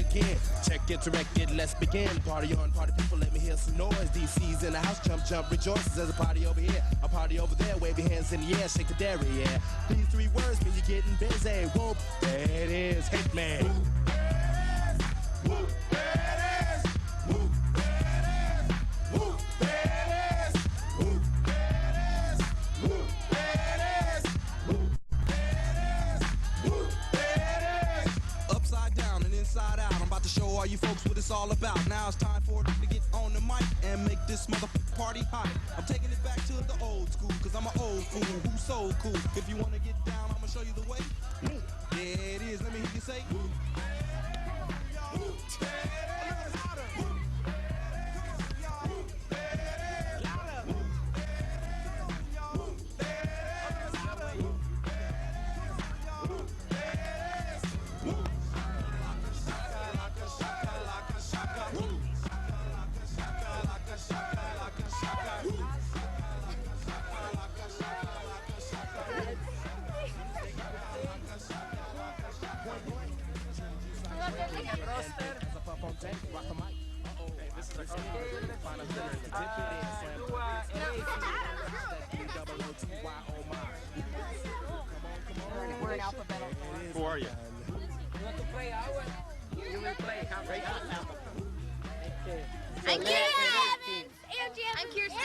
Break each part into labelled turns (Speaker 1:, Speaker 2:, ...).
Speaker 1: again. Check it, direct it, let's begin. Party on, party people, let me hear some noise. DC's in the house, jump, jump, rejoices. There's a party over here, a party over there. Wave your hands in the air, shake the dairy, yeah. These three words mean you're getting busy. Whoop, there it is, hit man. Whoop, there it is. Whoop, there it is. Whoop, there it is. Whoop, there it is. Whoop, there it is. Whoop, there it is. Whoop, there it is. Upside down and inside out. I'm about to show all you folks what it's all about. Now it's time for it to get on the mic and make this motherfucking party hot. I'm taking it back to the old school, cause I'm an old fool who's so cool. If you wanna get down, I'ma show you the way. There it is, let me hear you say.
Speaker 2: We're in alphabetical.
Speaker 3: Who are you?
Speaker 4: You want to play our? You will play right now.
Speaker 2: I'm Kirsten. I'm Kirsten.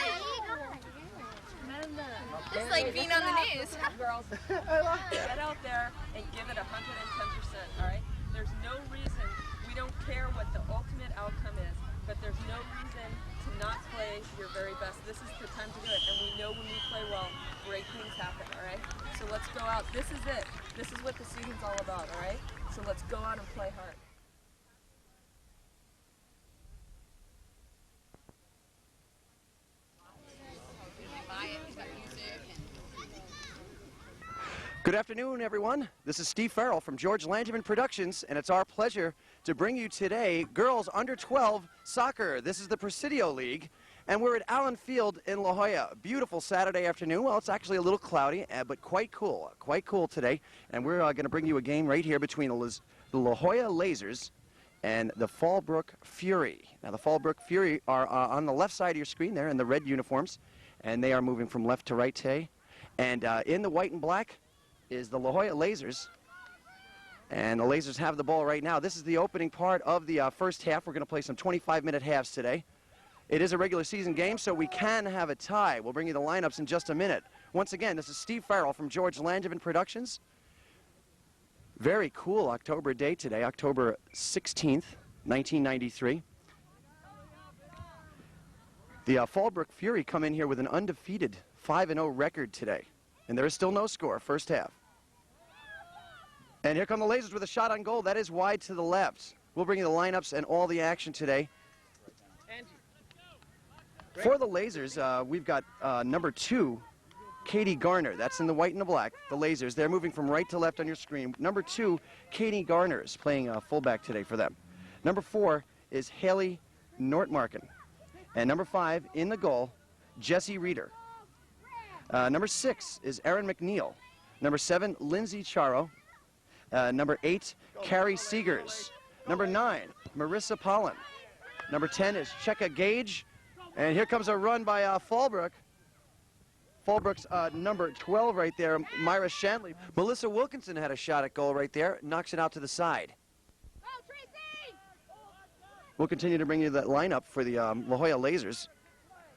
Speaker 2: This is like being on the news.
Speaker 5: Girls, get out there and give it 110%, all right? There's no reason, we don't care what the ultimate outcome is, but there's no reason to not play your very best. This is the time to do it, and we know when we play well, great things happen, all right? So let's go out. This is it. This is what the season's all about, all right? So let's go out and play hard.
Speaker 6: Good afternoon, everyone. This is Steve Farrell from George Langevin Productions, and it's our pleasure to bring you today girls under 12 soccer. This is the Presidio League, and we're at Allen Field in La Jolla. Beautiful Saturday afternoon. Well, it's actually a little cloudy, but quite cool today. And we're going to bring you a game right here between the La Jolla Lazers and the Fallbrook Fury. Now, the Fallbrook Fury are on the left side of your screen there in the red uniforms, and they are moving from left to right today. And in the white and black is the La Jolla Lazers, and the Lazers have the ball right now. This is the opening part of the first half. We're going to play some 25-minute halves today. It is a regular season game, so we can have a tie. We'll bring you the lineups in just a minute. Once again, this is Steve Farrell from George Langevin Productions. Very cool October day today, October 16th, 1993. The Fallbrook Fury come in here with an undefeated 5-0 record today. And there is still no score, first half. And here come the Lazers with a shot on goal. That is wide to the left. We'll bring you the lineups and all the action today. For the Lazers, we've got number 2, Katie Garner. That's in the white and the black, the Lazers. They're moving from right to left on your screen. Number 2, Katie Garner is playing fullback today for them. Number 4 is Haley Nortmarken. And number 5, in the goal, Jessie Reeder. Number 6 is Erin McNeil. Number 7, Lindsay Charo. Number 8, Carrie Seegers. Number 9, Marissa Pollen. Number 10 is Cheka Gage. And here comes a run by Fallbrook. Fallbrook's number 12 right there, Myra Shanley. Melissa Wilkinson had a shot at goal right there. Knocks it out to the side. We'll continue to bring you that lineup for the La Jolla Lazers.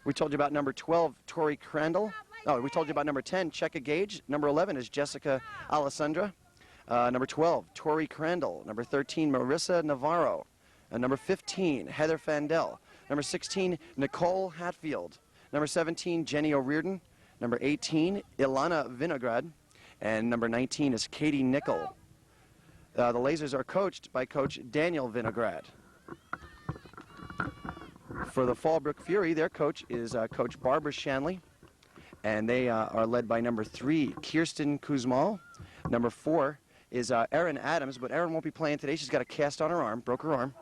Speaker 6: We told you about number 12, Tori Crandall. Oh, we told you about number 10, Cheka Gage. Number 11 is Jessica Alessandra. Number 12, Tori Crandall. Number 13, Marissa Navarro. Number 15, Heather Fandel. Number 16, Nicole Hatfield. Number 17, Jenny O'Riordan. Number 18, Ilana Vinograd. And number 19 is Katie Nickel. The Lazers are coached by Coach Daniel Vinograd. For the Fallbrook Fury, their coach is Coach Barbara Shanley. And they are led by number 3, Kirsten Kuzmal. Number 4 is Erin Adams, but Erin won't be playing today. She's got a cast on her arm, broke her arm.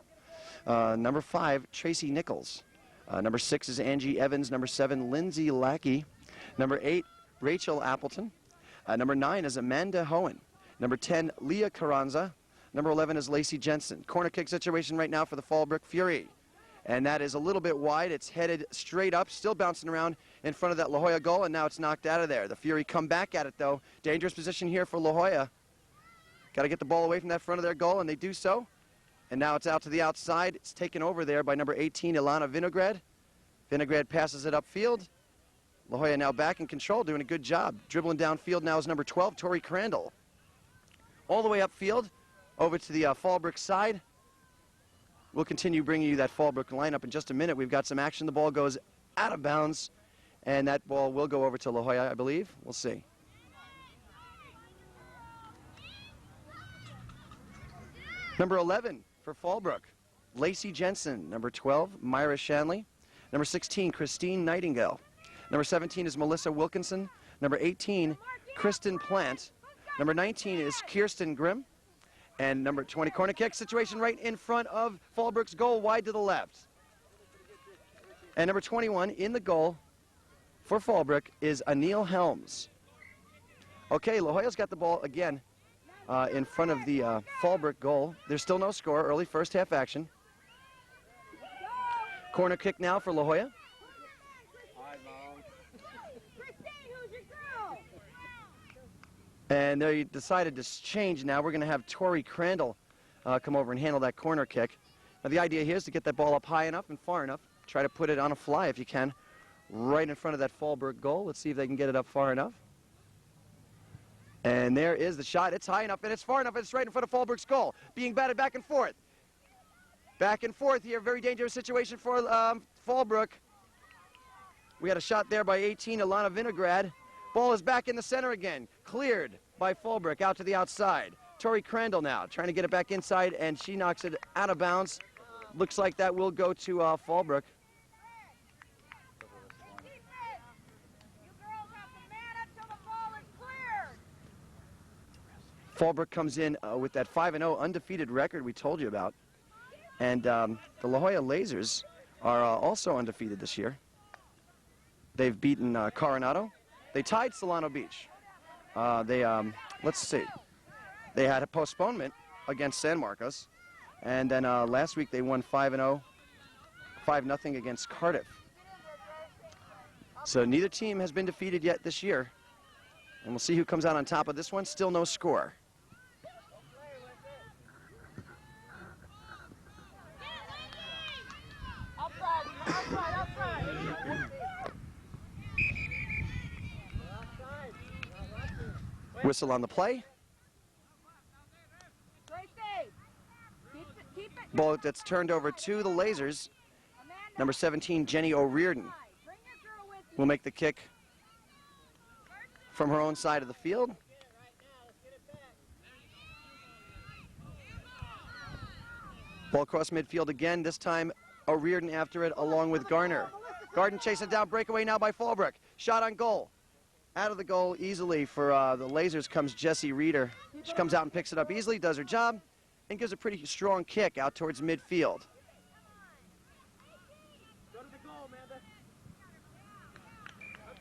Speaker 6: Number 5, Tracy Nichols. Number 6 is Angie Evans. Number 7, Lindsay Lackey. Number 8, Rachel Appleton. Number 9 is Amanda Hohen. Number 10, Leah Carranza. Number 11 is Lacey Jensen. Corner kick situation right now for the Fallbrook Fury. And that is a little bit wide. It's headed straight up, still bouncing around in front of that La Jolla goal, and now it's knocked out of there. The Fury come back at it, though. Dangerous position here for La Jolla. Got to get the ball away from that front of their goal, and they do so. And now it's out to the outside. It's taken over there by number 18, Ilana Vinograd. Vinograd passes it upfield. La Jolla now back in control, doing a good job. Dribbling downfield now is number 12, Tori Crandall. All the way upfield, over to the Fallbrook side. We'll continue bringing you that Fallbrook lineup in just a minute. We've got some action. The ball goes out of bounds, and that ball will go over to La Jolla, I believe. We'll see. Number 11 for Fallbrook, Lacey Jensen. Number 12, Myra Shanley. Number 16, Christine Nightingale. Number 17 is Melissa Wilkinson. Number 18, Kristen Plant. Number 19 is Kirsten Grimm. And number 20, corner kick situation right in front of Fallbrook's goal, wide to the left. And number 21 in the goal for Fallbrook is Anil Helms. Okay, La Jolla's got the ball again in front of the Fallbrook goal. There's still no score, early first half action. Corner kick now for La Jolla. And they decided to change now. We're going to have Tori Crandall come over and handle that corner kick. Now the idea here is to get that ball up high enough and far enough. Try to put it on a fly if you can, right in front of that Fallbrook goal. Let's see if they can get it up far enough. And there is the shot. It's high enough and it's far enough and it's right in front of Fallbrook's goal. Being batted back and forth. Back and forth here. Very dangerous situation for Fallbrook. We had a shot there by 18, Ilana Vinograd. Ball is back in the center again. Cleared by Fallbrook out to the outside. Tori Crandall now trying to get it back inside, and she knocks it out of bounds. Looks like that will go to Fallbrook. Fallbrook comes in with that 5-0 undefeated record we told you about. And the La Jolla Lazers are also undefeated this year. They've beaten Coronado. They tied Solano Beach. Let's see. They had a postponement against San Marcos. And then last week they won 5-0, 5-0 against Cardiff. So neither team has been defeated yet this year. And we'll see who comes out on top of this one. Still no score. Whistle on the play. Ball that's turned over to the Lazers. Number 17, Jenny O'Riordan, will make the kick from her own side of the field. Ball across midfield again, this time O'Riordan after it along with Garner. Garden chasing down, breakaway now by Fallbrook. Shot on goal. Out of the goal easily for the Lazers comes Jessie Reeder. She comes out and picks it up easily, does her job, and gives a pretty strong kick out towards midfield.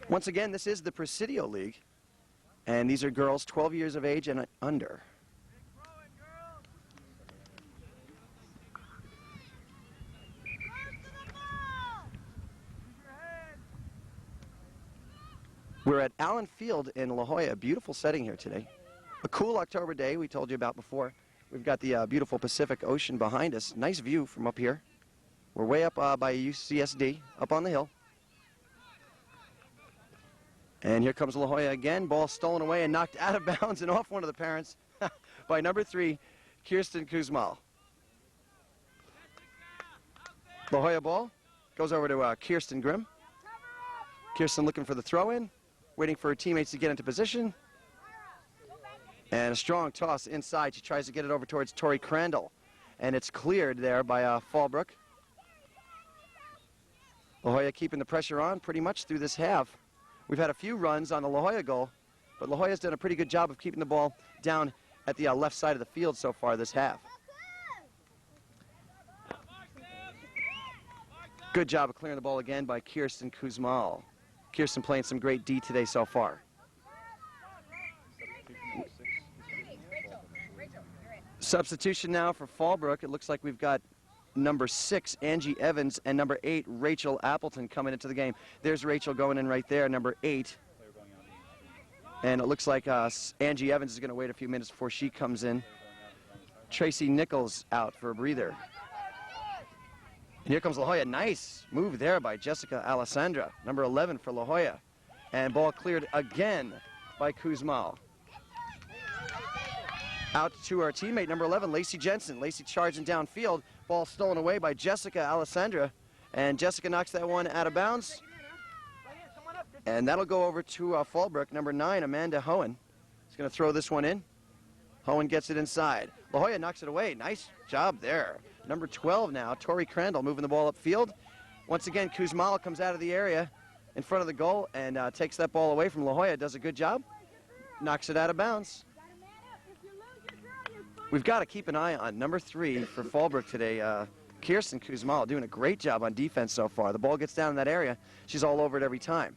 Speaker 6: Once again, this is the Presidio League, and these are girls 12 years of age and under. We're at Allen Field in La Jolla, a beautiful setting here today. A cool October day we told you about before. We've got the beautiful Pacific Ocean behind us. Nice view from up here. We're way up by UCSD, up on the hill. And here comes La Jolla again. Ball stolen away and knocked out of bounds and off one of the parents by number 3, Kirsten Kuzmal. La Jolla ball goes over to Kirsten Grimm. Kirsten looking for the throw-in, waiting for her teammates to get into position. And a strong toss inside. She tries to get it over towards Tori Crandall. And it's cleared there by Fallbrook. La Jolla keeping the pressure on pretty much through this half. We've had a few runs on the La Jolla goal, but La Jolla's done a pretty good job of keeping the ball down at the left side of the field so far this half. Good job of clearing the ball again by Kirsten Kuzmal. Kirsten playing some great D today so far. Substitution now for Fallbrook. It looks like we've got number 6, Angie Evans, and number 8, Rachel Appleton coming into the game. There's Rachel going in right there, number 8. And it looks like Angie Evans is going to wait a few minutes before she comes in. Tracy Nichols out for a breather. And here comes La Jolla. Nice move there by Jessica Alessandra, number 11 for La Jolla. And ball cleared again by Kuzmal. Out to our teammate, number 11, Lacey Jensen. Lacey charging downfield. Ball stolen away by Jessica Alessandra. And Jessica knocks that one out of bounds. And that'll go over to Fallbrook, number 9, Amanda Hohen. Is going to throw this one in. Hohen gets it inside. La Jolla knocks it away. Nice job there. Number 12 now, Tori Crandall moving the ball upfield. Once again, Kuzmal comes out of the area in front of the goal and takes that ball away from La Jolla. Does a good job. Knocks it out of bounds. We've got to keep an eye on number 3 for Fallbrook today. Kirsten Kuzmal doing a great job on defense so far. The ball gets down in that area. She's all over it every time.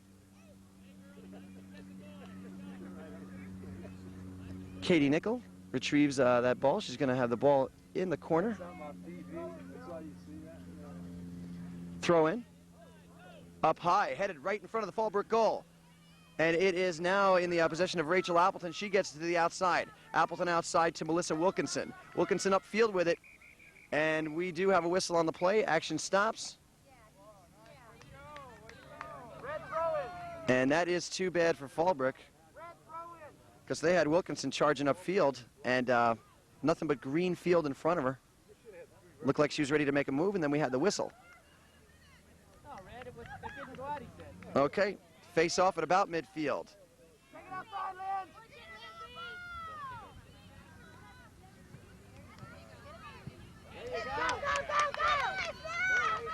Speaker 6: Katie Nickel retrieves that ball. She's going to have the ball in the corner. Throw in. Up high, headed right in front of the Fallbrook goal. And it is now in the possession of Rachel Appleton. She gets to the outside. Appleton outside to Melissa Wilkinson. Wilkinson upfield with it. And we do have a whistle on the play. Action stops. And that is too bad for Fallbrook, because they had Wilkinson charging upfield and nothing but green field in front of her. Looked like she was ready to make a move, and then we had the whistle. Okay, face off at about midfield.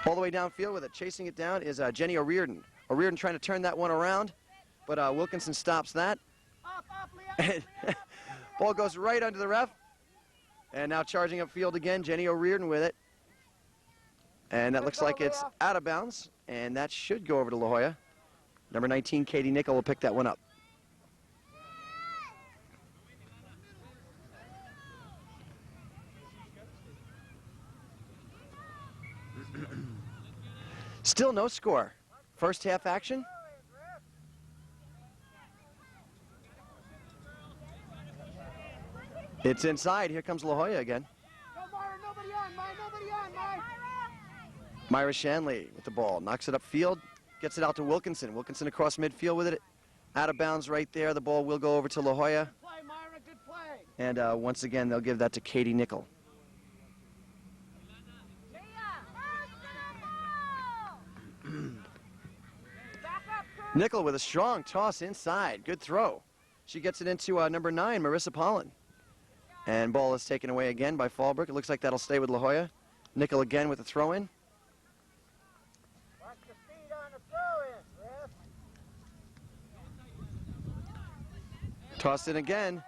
Speaker 6: All the way downfield with it, chasing it down is Jenny O'Riordan. O'Riordan trying to turn that one around, but Wilkinson stops that. And ball goes right under the ref. And now charging upfield again, Jenny O'Riordan with it. And that looks like it's out of bounds, and that should go over to La Jolla. Number 19, Katie Nickel, will pick that one up. Still no score. First half action. It's inside. Here comes La Jolla again. Myra Shanley with the ball. Knocks it upfield. Gets it out to Wilkinson. Wilkinson across midfield with it. Out of bounds right there. The ball will go over to La Jolla. And once again, they'll give that to Katie Nickel. Nickel with a strong toss inside. Good throw. She gets it into number 9, Marissa Pollen. And ball is taken away again by Fallbrook. It looks like that'll stay with La Jolla. Nickel again with the throw-in.
Speaker 3: Watch the speed on the throw-in, ref.
Speaker 6: Tossed in again.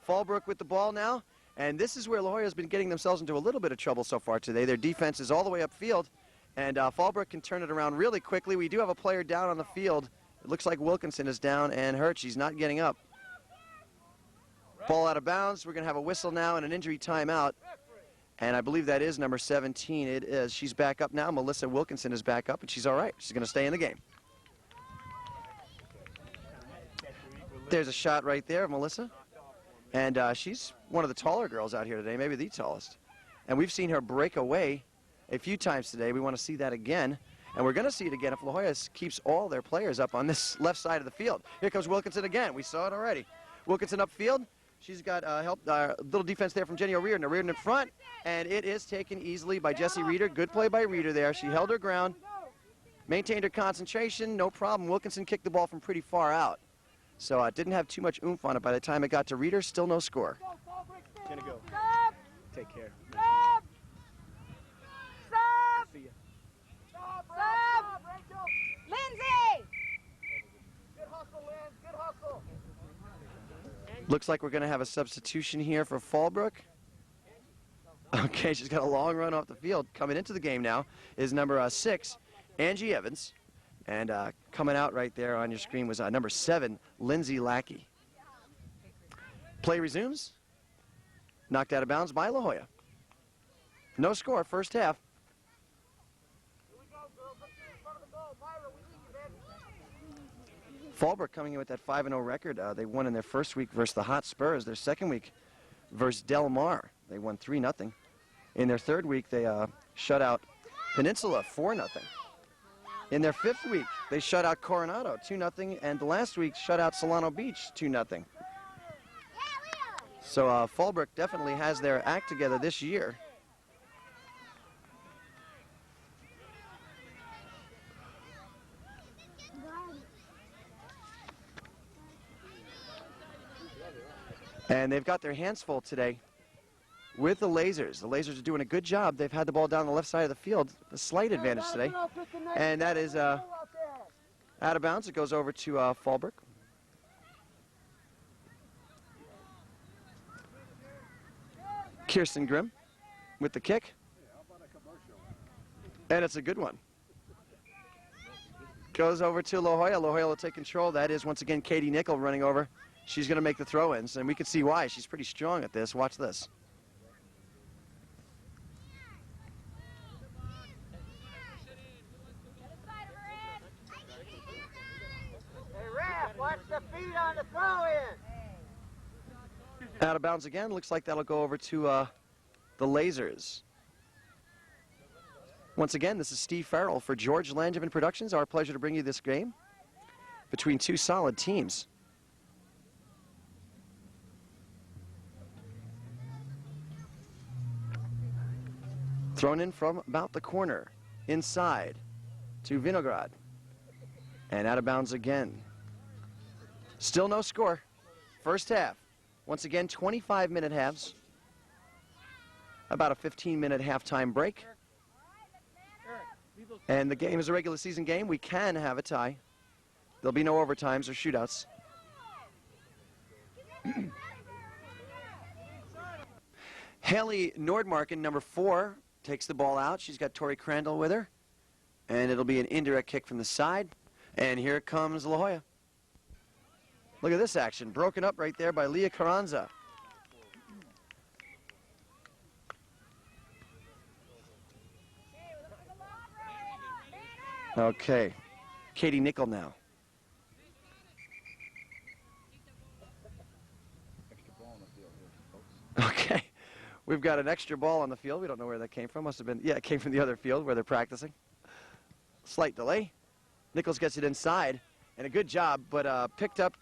Speaker 6: Fallbrook with the ball now. And this is where La Jolla's been getting themselves into a little bit of trouble so far today. Their defense is all the way upfield. And Fallbrook can turn it around really quickly. We do have a player down on the field. It looks like Wilkinson is down and hurt. She's not getting up. Ball out of bounds. We're going to have a whistle now and an injury timeout. And I believe that is number 17. It is. She's back up now. Melissa Wilkinson is back up, and she's all right. She's going to stay in the game. There's a shot right there of Melissa. And she's one of the taller girls out here today, maybe the tallest. And we've seen her break away a few times today. We want to see that again. And we're going to see it again if La Jolla keeps all their players up on this left side of the field. Here comes Wilkinson again. We saw it already. Wilkinson upfield. She's got help, little defense there from Jenny O'Riordan. O'Riordan in front, and it is taken easily by Jessie Reeder. Good play by Reeder there. She held her ground, maintained her concentration, no problem. Wilkinson kicked the ball from pretty far out. So it didn't have too much oomph on it by the time it got to Reeder. Still no score.
Speaker 3: Gonna go. Take care. See ya.
Speaker 2: Lindsay!
Speaker 3: Good hustle, Lynn. Good hustle.
Speaker 6: Looks like we're going to have a substitution here for Fallbrook. Okay, she's got a long run off the field. Coming into the game now is number 6, Angie Evans. And coming out right there on your screen was number 7, Lindsay Lackey. Play resumes. Knocked out of bounds by La Jolla. No score, first half.
Speaker 3: Here we go, girls. Let's get in front of the goal. Myra, we need you, baby.
Speaker 6: Fallbrook coming in with that 5-0 record. They won in their first week versus the Hot Spurs. Their second week versus Del Mar, they won 3-0. In their third week, they shut out Peninsula 4-0. In their fifth week, they shut out Coronado 2-0, and the last week shut out Solano Beach 2-0. So Fallbrook definitely has their act together this year. And they've got their hands full today with the Lazers. The Lazers are doing a good job. They've had the ball down the left side of the field, a slight advantage today. And that is out of bounds. It goes over to Fallbrook. Kirsten Grimm with the kick. And it's a good one. Goes over to La Jolla. La Jolla will take control. That is, once again, Katie Nickel running over. She's going to make the throw-ins, and we can see why. She's pretty strong at this. Watch this.
Speaker 3: Hey, Raph, watch the feet on the throw-in.
Speaker 6: Out of bounds again. Looks like that'll go over to the Lazers. Once again, this is Steve Farrell for George Langevin Productions. Our pleasure to bring you this game between two solid teams. Thrown in from about the corner, inside to Vinograd. And out of bounds again. Still no score. First half. Once again, 25-minute halves. About a 15-minute halftime break. And the game is a regular season game. We can have a tie. There'll be no overtimes or shootouts. Haley Nordmarken, number 4, takes the ball out. She's got Tori Crandall with her. And it'll be an indirect kick from the side. And here comes La Jolla. Look at this action. Broken up right there by Leah Carranza. Okay. Katie Nickel now. Okay. We've got an extra ball on the field. We don't know where that came from. Must have been, yeah, it came from the other field where they're practicing. Slight delay. Nichols gets it inside, and a good job, but picked up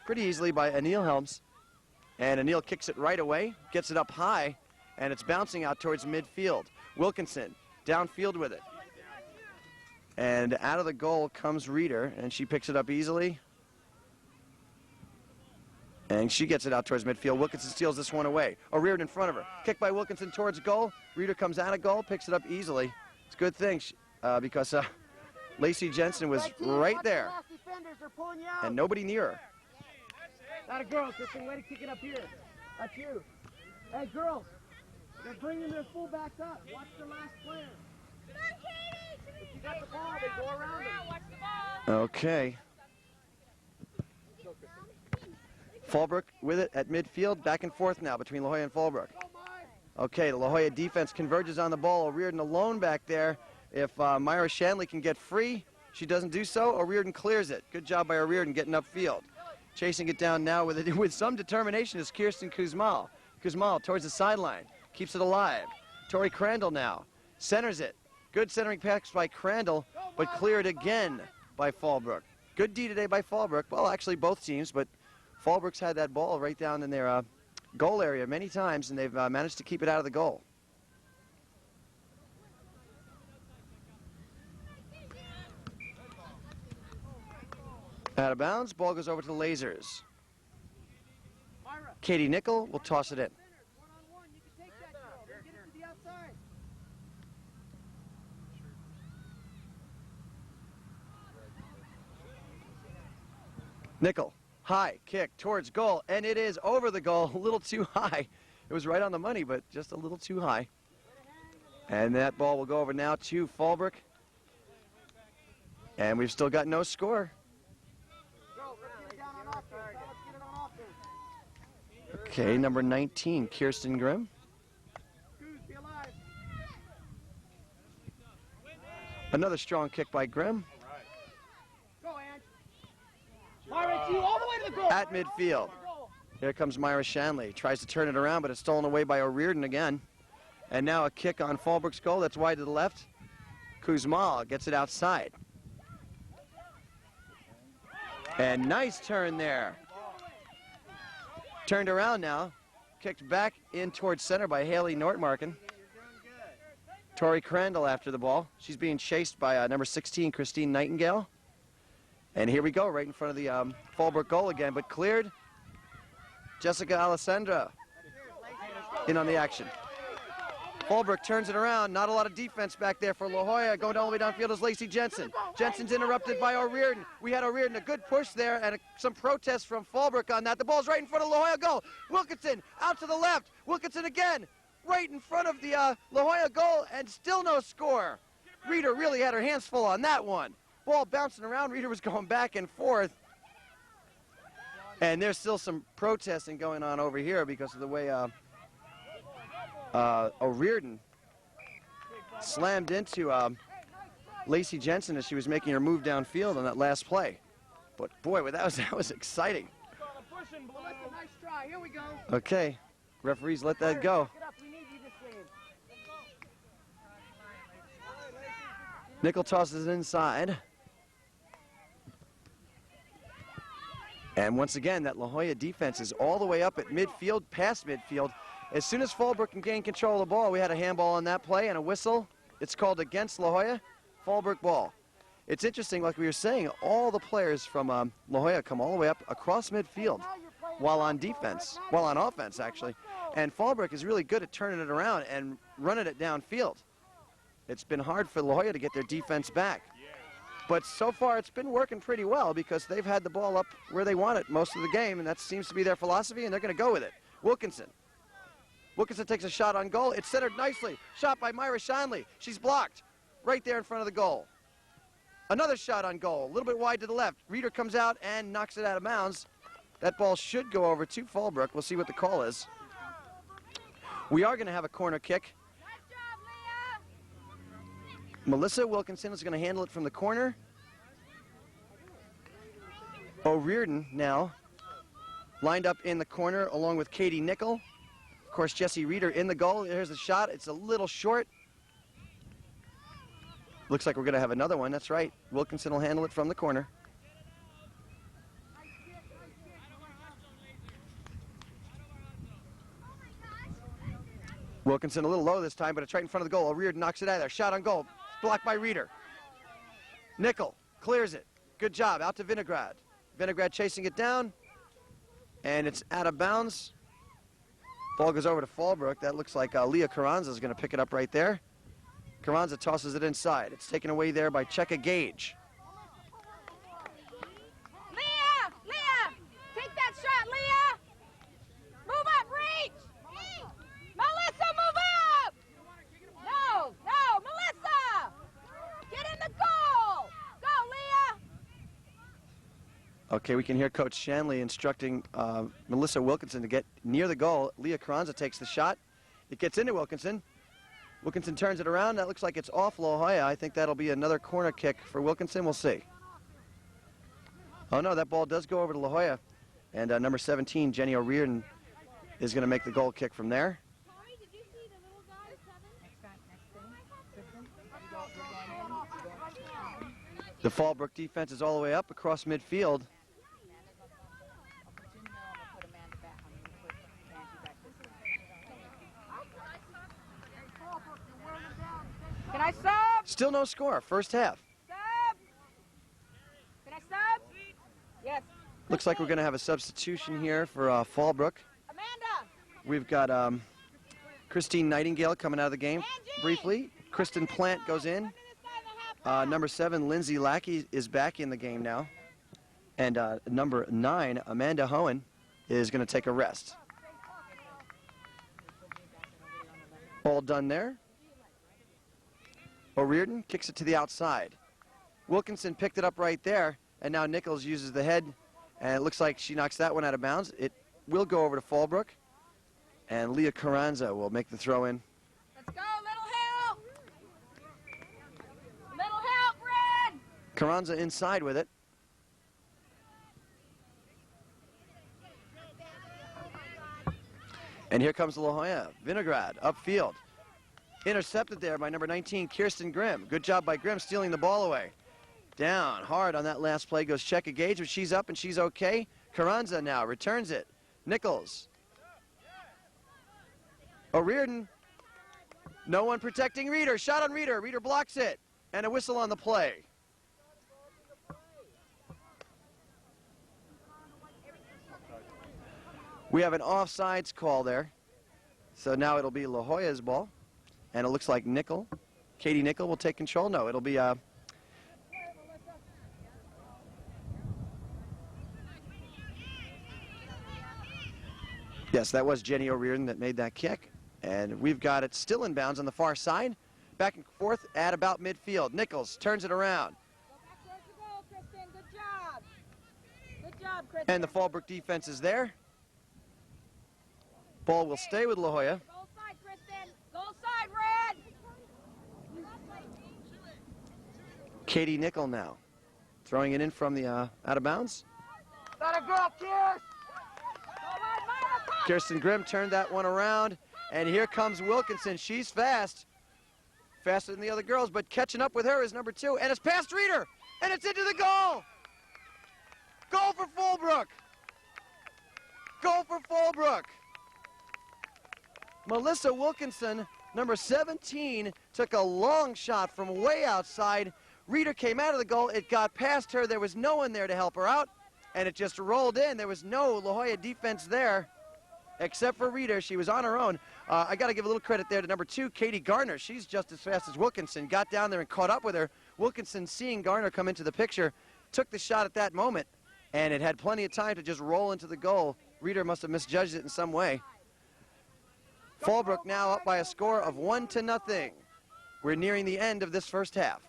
Speaker 6: pretty easily by Anil Helms. And Anil kicks it right away, gets it up high, and it's bouncing out towards midfield. Wilkinson downfield with it. And out of the goal comes Reeder, and she picks it up easily. And she gets it out towards midfield. Wilkinson steals this one away. O'Riordan in front of her. Kick by Wilkinson towards goal. Reeder comes out of goal, picks it up easily. It's a good thing because Lacey Jensen was right there. And nobody near her.
Speaker 3: Not a girl, Kristen. Way to kick it up here. That's you. Hey, girls. They're bringing their fullbacks up. Watch the last player.
Speaker 2: Come on, Katie!
Speaker 3: If you got the ball, they go around them.
Speaker 2: Watch the ball.
Speaker 6: Okay. Fallbrook with it at midfield. Back and forth now between La Jolla and Fallbrook. Okay, the La Jolla defense converges on the ball. O'Riordan alone back there. If Myra Shanley can get free, she doesn't do so. O'Riordan clears it. Good job by O'Riordan getting upfield. Chasing it down now with some determination is Kirsten Kuzmal. Kuzmal towards the sideline. Keeps it alive. Tori Crandall now. Centers it. Good centering pass by Crandall, but cleared again by Fallbrook. Good D today by Fallbrook. Well, actually both teams, but Fallbrook's had that ball right down in their goal area many times, and they've managed to keep it out of the goal. Out of bounds, ball goes over to the Lazers. Katie Nickel will toss it in.
Speaker 3: One-on-one, you can take that girl. Get it to the outside.
Speaker 6: Nickel, high kick towards goal, and it is over the goal, a little too high. It was right on the money, but just a little too high. And that ball will go over now to Fallbrook. And we've still got no score. Okay, number 19, Kirsten Grimm.
Speaker 3: Be alive.
Speaker 6: Another strong kick by Grimm
Speaker 3: Go, Ange. Myra, it's you all the way to the goal.
Speaker 6: at midfield. Here comes Myra Shanley. Tries to turn it around, but it's stolen away by O'Riordan again. And now a kick on Fallbrook's goal. That's wide to the left. Kuzma gets it outside. And nice turn there. Turned around now. Kicked back in towards center by Haley Nortmarken. Tori Crandall after the ball. She's being chased by number 16, Christine Nightingale. And here we go, right in front of the Fallbrook goal again, but cleared. Jessica Alessandra in on the action. Fallbrook turns it around. Not a lot of defense back there for La Jolla. Going all the way downfield is Lacey Jensen. Jensen's interrupted by O'Riordan. We had O'Riordan, a good push there, and some protests from Fallbrook on that. The ball's right in front of La Jolla goal. Wilkinson out to the left. Wilkinson again, right in front of the La Jolla goal, and still no score. Reeder really had her hands full on that one. Ball bouncing around. Reeder was going back and forth. And there's still some protesting going on over here because of the way O'Riordan slammed into Lacey Jensen as she was making her move downfield on that last play. But boy, that was exciting.
Speaker 3: Melissa, nice try. Here we go.
Speaker 6: Okay, referees let that go.
Speaker 3: Get up. We need you this game.
Speaker 6: Nickel tosses it inside. And once again, that La Jolla defense is all the way up at midfield, past midfield. As soon as Fallbrook can gain control of the ball, we had a handball on that play and a whistle. It's called against La Jolla, Fallbrook ball. It's interesting, like we were saying, all the players from La Jolla come all the way up across midfield while on defense, while on offense, actually. And Fallbrook is really good at turning it around and running it downfield. It's been hard for La Jolla to get their defense back. But so far, it's been working pretty well because they've had the ball up where they want it most of the game, and that seems to be their philosophy, and they're going to go with it. Wilkinson. Wilkinson takes a shot on goal. It's centered nicely. Shot by Myra Shanley. She's blocked right there in front of the goal. Another shot on goal, a little bit wide to the left. Reeder comes out and knocks it out of bounds. That ball should go over to Fallbrook. We'll see what the call is. We are going to have a corner kick. Melissa Wilkinson is going to handle it from the corner. O'Riordan now lined up in the corner along with Katie Nickel. Of course, Jessie Reeder in the goal. Here's the shot. It's a little short. Looks like we're going to have another one. That's right. Wilkinson will handle it from the corner. Wilkinson a little low this time, but it's right in front of the goal. O'Riordan knocks it out of there. Shot on goal. Blocked by Reeder. Nickel clears it. Good job. Out to Vinograd. Vinograd chasing it down. And it's out of bounds. Ball goes over to Fallbrook. That looks like Leah Carranza is going to pick it up right there. Carranza tosses it inside. It's taken away there by Cheka Gage.
Speaker 2: Leah, take that shot, Leah. Move up, reach. Melissa, move up. No, Melissa. Get in the goal. Go, Leah.
Speaker 6: Okay, we can hear Coach Shanley instructing Melissa Wilkinson to get near the goal. Leah Carranza takes the shot. It gets into Wilkinson. Wilkinson turns it around. That looks like it's off La Jolla. I think that'll be another corner kick for Wilkinson. We'll see. Oh, no, that ball does go over to La Jolla. And number 17, Jenny O'Riordan, is going to make the goal kick from there.
Speaker 2: Tommy, did you see the little guy, 7?
Speaker 6: The Fallbrook defense is all the way up across midfield.
Speaker 2: Can I sub?
Speaker 6: Still no score, first half.
Speaker 2: Sub. Can I sub? Yes.
Speaker 6: Looks like we're going to have a substitution here for Fallbrook.
Speaker 2: Amanda.
Speaker 6: We've got Christine Nightingale coming out of the game briefly. Kristen Plant goes in. Number 7, Lindsay Lackey, is back in the game now. And number 9, Amanda Hohen, is going to take a rest. All done there. O'Riordan kicks it to the outside. Wilkinson picked it up right there, and now Nichols uses the head, and it looks like she knocks that one out of bounds. It will go over to Fallbrook. And Leah Carranza will make the throw in.
Speaker 2: Let's go, little help! Little help, Red!
Speaker 6: Carranza inside with it. And here comes La Jolla. Vinograd upfield. Intercepted there by number 19, Kirsten Grimm. Good job by Grimm stealing the ball away. Down hard on that last play goes Cheka Gage, but she's up and she's okay. Carranza now returns it. Nichols. O'Riordan. No one protecting Reeder. Shot on Reeder. Reeder blocks it. And a whistle on the play. We have an offsides call there. So now it'll be La Jolla's ball. And it looks like Katie Nickel will take control. No, it'll be yes, that was Jenny O'Riordan that made that kick. And we've got it still in bounds on the far side. Back and forth at about midfield. Nichols turns it around.
Speaker 2: Go back towards the goal, Kristen. Good job. Good job, Kristen.
Speaker 6: And the Fallbrook defense is there. Ball will stay with La Jolla.
Speaker 2: Goal side, Kristen. Goal side, Red.
Speaker 6: Katie Nickel now. Throwing it in from the out of bounds.
Speaker 3: That a girl, Kirst!
Speaker 6: Kirsten Grimm turned that one around. And here comes Wilkinson. She's fast. Faster than the other girls, but catching up with her is number 2. And it's past Reeder. And it's into the goal. Goal for Fallbrook. Goal for Fallbrook. Melissa Wilkinson, number 17, took a long shot from way outside. Reeder came out of the goal. It got past her. There was no one there to help her out. And it just rolled in. There was no La Jolla defense there, except for Reeder. She was on her own. I got to give a little credit there to number 2, Katie Garner. She's just as fast as Wilkinson. Got down there and caught up with her. Wilkinson, seeing Garner come into the picture, took the shot at that moment, and it had plenty of time to just roll into the goal. Reeder must have misjudged it in some way. Fallbrook now up by a score of 1-0. We're nearing the end of this first half.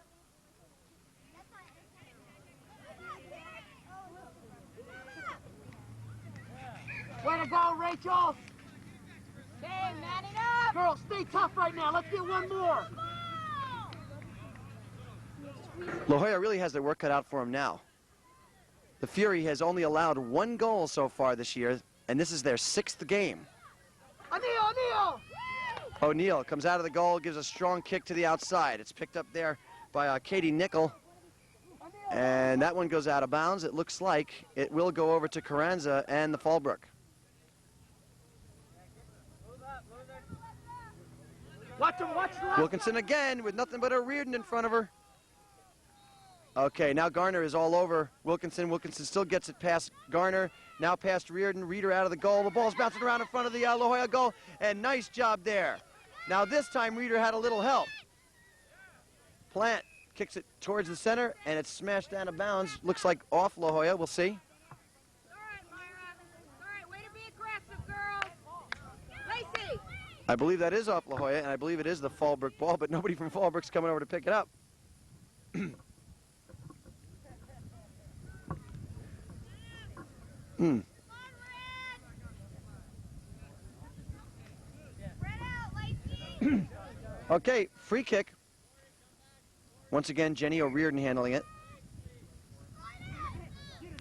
Speaker 3: Way to go, Rachel!
Speaker 2: Okay, man it up.
Speaker 3: Girls, stay tough right now. Let's get one more.
Speaker 6: La Jolla really has their work cut out for them now. The Fury has only allowed 1 goal so far this year, and this is their 6th game.
Speaker 3: O'Neal!
Speaker 6: O'Neal comes out of the goal, gives a strong kick to the outside. It's picked up there by Katie Nickel. And that one goes out of bounds. It looks like it will go over to Carranza and the Fallbrook.
Speaker 3: Watch him, watch the left.
Speaker 6: Wilkinson again with nothing but a Reardon in front of her. Okay, now Garner is all over Wilkinson. Wilkinson still gets it past Garner. Now past Reardon. Reeder out of the goal. The ball's bouncing around in front of the La Jolla goal. And nice job there. Now this time Reeder had a little help. Plant kicks it towards the center, and it's smashed down of bounds. Looks like off La Jolla. We'll see.
Speaker 2: All right, Myra. All right, way to be aggressive, girls. Lacey.
Speaker 6: I believe that is off La Jolla, and I believe it is the Fallbrook ball, but nobody from Fallbrook's coming over to pick it up. Okay, free kick. Once again, Jenny O'Riordan handling it.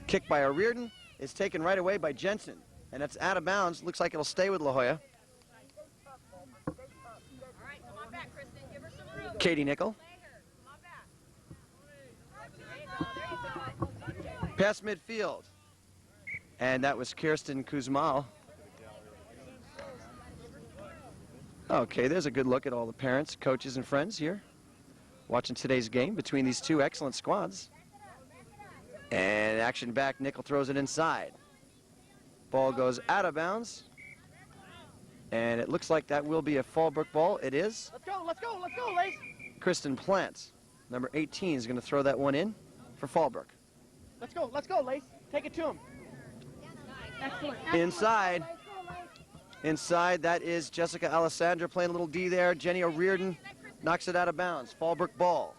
Speaker 6: Kick by O'Riordan is taken right away by Jensen, and it's out of bounds. Looks like it'll stay with La Jolla.
Speaker 2: All right, come on back, Kristen. Give her some room.
Speaker 6: Katie Nickel.
Speaker 2: Come on back. There you go.
Speaker 6: Past midfield. And that was Kirsten Kuzmal. Okay, there's a good look at all the parents, coaches, and friends here watching today's game between these two excellent squads. And action back, Nickel throws it inside. Ball goes out of bounds. And it looks like that will be a Fallbrook ball. It is.
Speaker 3: Let's go, Lace.
Speaker 6: Kristen Plant, number 18, is going to throw that one in for Fallbrook.
Speaker 3: Let's go, Lace. Take it to him. Excellent.
Speaker 6: Inside. Inside, that is Jessica Alessandra playing a little D there. Jenny O'Riordan knocks it out of bounds. Fallbrook ball.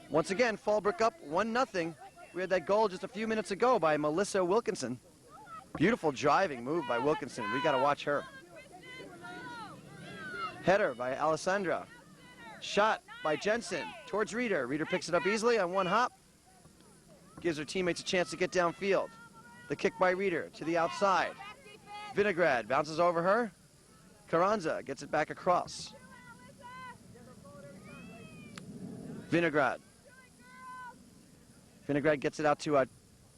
Speaker 6: Once again, Fallbrook up 1-0. We had that goal just a few minutes ago by Melissa Wilkinson. Beautiful driving move by Wilkinson. We got to watch her. Header by Alessandra. Shot by Jensen towards Reeder. Reeder picks it up easily on one hop. Gives her teammates a chance to get downfield. The kick by Reeder to the outside. Vinograd bounces over her. Carranza gets it back across. Vinograd. Vinograd gets it out to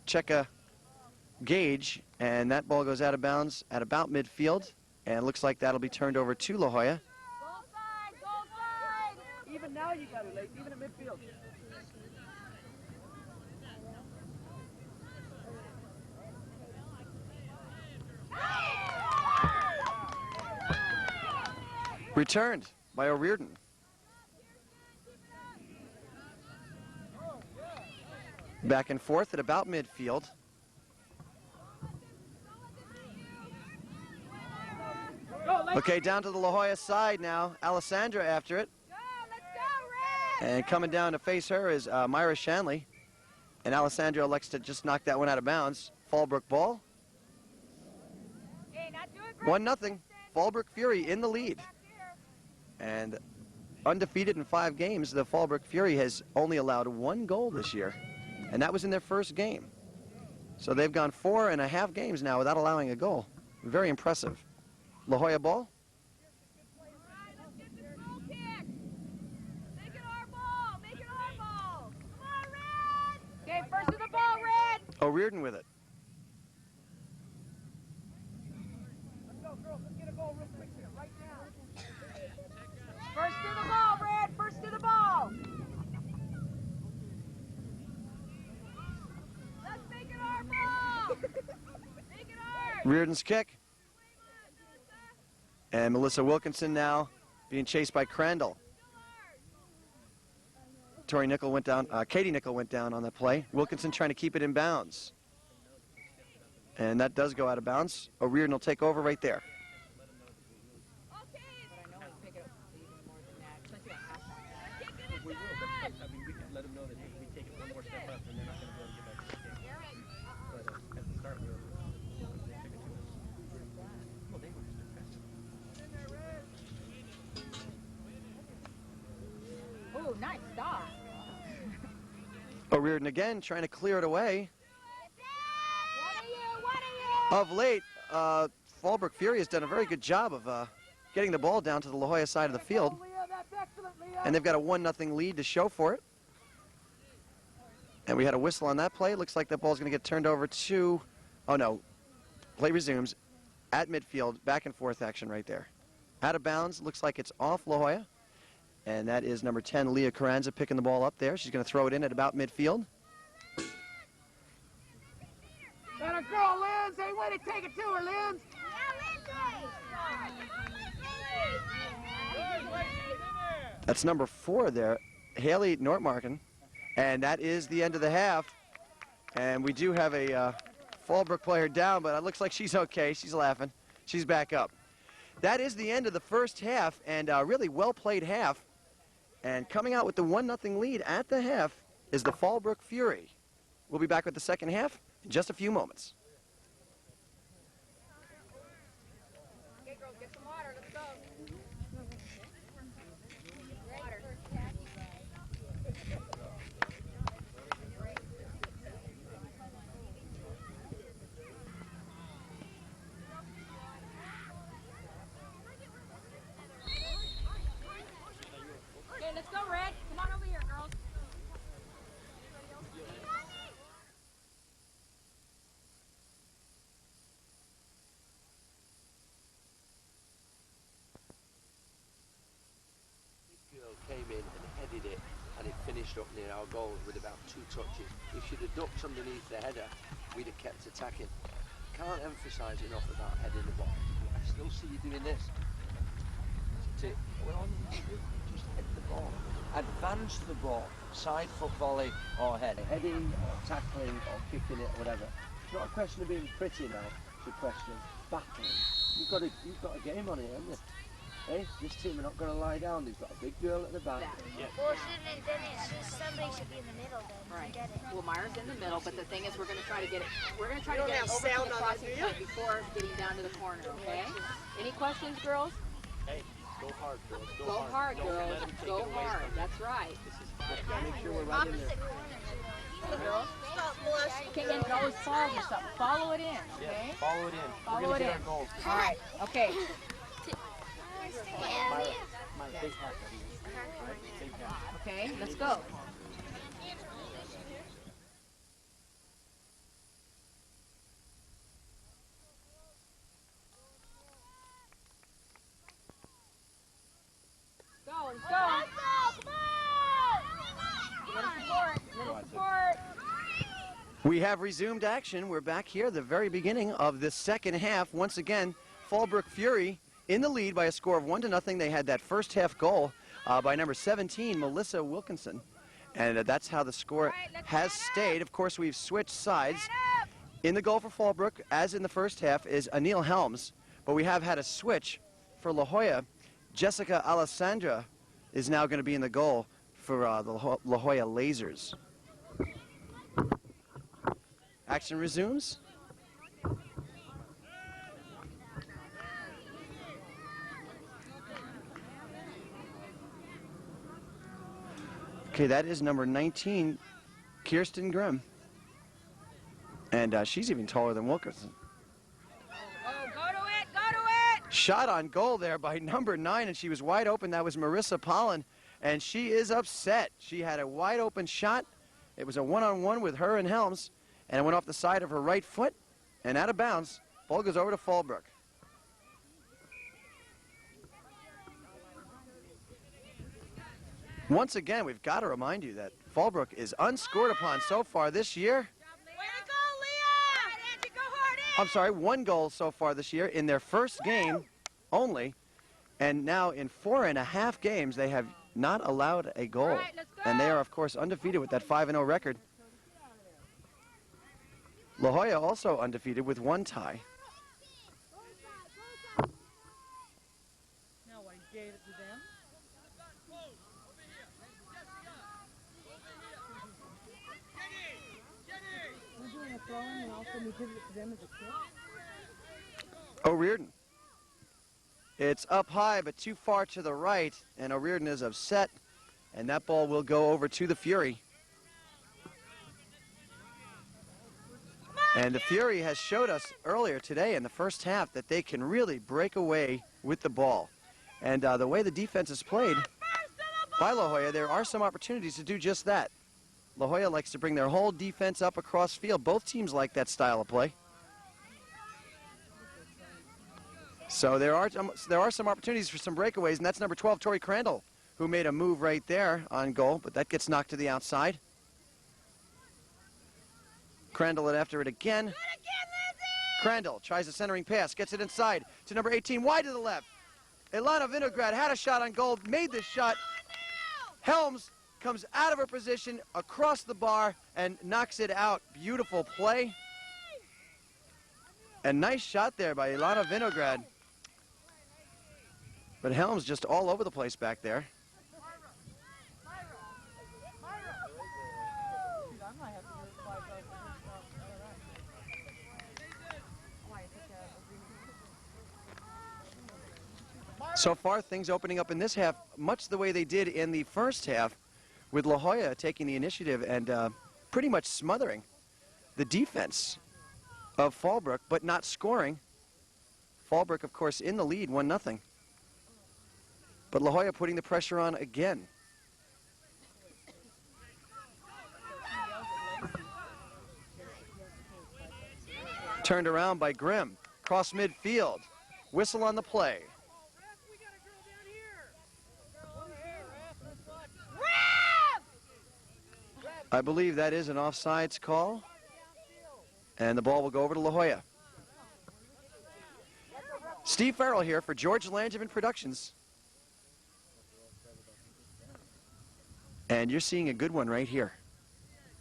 Speaker 6: Cheka Gage, and that ball goes out of bounds at about midfield, and it looks like that'll be turned over to La Jolla.
Speaker 2: Goal side, goal side.
Speaker 3: Even now you got it, late, even at midfield.
Speaker 6: Returned by O'Riordan. Back and forth at about midfield. Okay, down to the La Jolla side now. Alessandra after it.
Speaker 2: Go, let's go, Red.
Speaker 6: And coming down to face her is Myra Shanley. And Alessandra elects to just knock that one out of bounds. Fallbrook ball.
Speaker 2: Hey, not doing great.
Speaker 6: 1-0. Fallbrook Fury in the lead. And undefeated in 5 games, the Fallbrook Fury has only allowed 1 goal this year. And that was in their first game. So they've gone 4.5 games now without allowing a goal. Very impressive. La Jolla ball.
Speaker 2: Let's get this goal kick. Make it our ball. Make it our ball. Come on, Red. Okay, first to the ball, Red.
Speaker 6: O'Riordan with it.
Speaker 3: Let's go, girls. Let's get a goal real quick here, right now.
Speaker 2: First to the ball, Red. First to the ball. Let's make it our ball. Make it ours.
Speaker 6: Reardon's kick. And Melissa Wilkinson now being chased by Crandall. Katie Nickel went down on that play. Wilkinson trying to keep it in bounds. And that does go out of bounds. O'Riordan will take over right there.
Speaker 2: Oh, nice stop.
Speaker 6: O'Riordan again trying to clear it away. Of late, Fallbrook Fury has done a very good job of getting the ball down to the La Jolla side of the field.
Speaker 3: Leah, that's excellent, Leah.
Speaker 6: And they've got a 1-0 lead to show for it. And we had a whistle on that play. Looks like that ball's going to get turned over to, oh no, play resumes at midfield, back and forth action right there. Out of bounds, looks like it's off La Jolla. And that is number 10, Leah Carranza, picking the ball up there. She's going to throw it in at about midfield.
Speaker 3: That a girl, Linz. Hey, way to take it to her, Linz.
Speaker 6: That's number 4 there, Haley Nortmarken. And that is the end of the half. And we do have a Fallbrook player down, but it looks like she's okay. She's laughing. She's back up. That is the end of the first half, and a really well-played half. And coming out with the 1-0 lead at the half is the Fallbrook Fury. We'll be back with the second half in just a few moments.
Speaker 2: Okay, girls, get some water. Let's go. Water. Okay, let's go, Red. Come on over here, girls.
Speaker 7: Girl came in and headed it, and it finished up near our goal with about 2 touches. If she'd have ducked underneath the header, we'd have kept attacking. Can't emphasise enough about heading the ball. I still see you doing this. Well, just head the ball. Advance the ball. Side foot volley or head. Heading or tackling or kicking it or whatever. It's not a question of being pretty now. It's a question of battling. You've got a game on it, haven't you? Hey, this team are not going to lie down. They've got a big girl at the back.
Speaker 8: Well, shouldn't then somebody should be in the middle then to get it.
Speaker 2: Well, Myra's in the middle, but the thing is, we're going to try to get it. We're going to try to get it over to the crossing point before getting down to the corner. Okay? Any questions, girls?
Speaker 3: Hey, go hard, girls.
Speaker 2: Go hard, girls. Go hard. That's right.
Speaker 3: Make sure we're right in there.
Speaker 2: Girls. Okay, and it always follow yourself. Follow it in. Okay?
Speaker 3: Follow it in.
Speaker 2: Follow it in. All right. Okay.
Speaker 3: My big hat. Big hat.
Speaker 2: Okay. Let's go. Go. Let's go. Little support.
Speaker 6: We have resumed action. We're back here at the very beginning of the second half. Once again, Fallbrook Fury in the lead by a score of 1-0. They had that first half goal by number 17, Melissa Wilkinson. And that's how the score has stayed. Of course, we've switched sides. In the goal for Fallbrook, as in the first half, is Anil Helms. But we have had a switch for La Jolla. Jessica Alessandra is now going to be in the goal for the La Jolla Lazers. Action resumes. Okay, that is number 19, Kirsten Grimm. And she's even taller than Wilkerson.
Speaker 2: Oh, go to it. Go to it.
Speaker 6: Shot on goal there by number 9, and she was wide open. That was Marissa Pollen, and she is upset. She had a wide open shot. It was a one-on-one with her and Helms, and it went off the side of her right foot and out of bounds. Ball goes over to Fallbrook. Once again, we've got to remind you that Fallbrook is unscored upon so far this year.
Speaker 2: Way to go, Leah! Right, Angie, go hard in.
Speaker 6: I'm sorry, 1 goal so far this year in their first game only. And now in 4.5 games, they have not allowed a goal.
Speaker 2: Right, let's go.
Speaker 6: And they are, of course, undefeated with that 5-0 record. La Jolla also undefeated with 1 tie.
Speaker 2: Now what, he gave it to them? We're doing a throw-in and also we give it to them as a kick.
Speaker 6: O'Riordan. It's up high, but too far to the right, and O'Riordan is upset, and that ball will go over to the Fury. And the Fury has showed us earlier today in the first half that they can really break away with the ball. And the way the defense is played by La Jolla, there are some opportunities to do just that. La Jolla likes to bring their whole defense up across field. Both teams like that style of play. So there are some opportunities for some breakaways, and that's number 12, Tori Crandall, who made a move right there on goal, but that gets knocked to the outside. Crandall it after it again. Crandall tries a centering pass, gets it inside to number 18, wide to the left. Ilana Vinograd had a shot on goal, made the shot. Helms comes out of her position across the bar and knocks it out. Beautiful play. A nice shot there by Ilana Vinograd. But Helms just all over the place back there. So far, things opening up in this half much the way they did in the first half, with La Jolla taking the initiative and pretty much smothering the defense of Fallbrook, but not scoring. Fallbrook, of course, in the lead, 1-0. But La Jolla putting the pressure on again. Turned around by Grimm. Cross midfield. Whistle on the play. I believe that is an offsides call. And the ball will go over to La Jolla. Steve Farrell here for George Langevin Productions. And you're seeing a good one right here.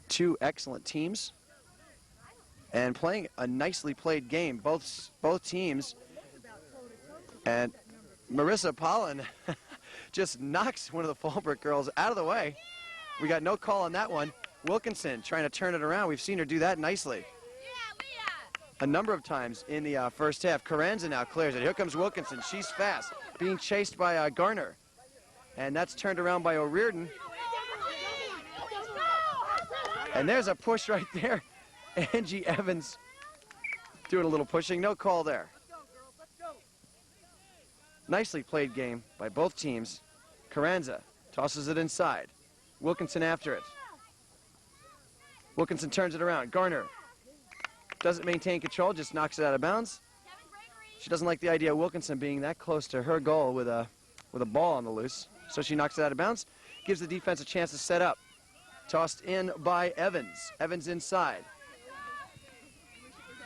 Speaker 6: 2 excellent teams. And playing a nicely played game. Both teams. And Marissa Pollen just knocks one of the Fallbrook girls out of the way. We got no call on that one. Wilkinson trying to turn it around. We've seen her do that nicely a number of times in the first half. Carranza now clears it. Here comes Wilkinson. She's fast, being chased by Garner. And that's turned around by O'Riordan. And there's a push right there. Angie Evans doing a little pushing. No call there. Nicely played game by both teams. Carranza tosses it inside. Wilkinson after it. Wilkinson turns it around. Garner doesn't maintain control, just knocks it out of bounds. She doesn't like the idea of Wilkinson being that close to her goal with a ball on the loose. So she knocks it out of bounds, gives the defense a chance to set up. Tossed in by Evans. Evans inside.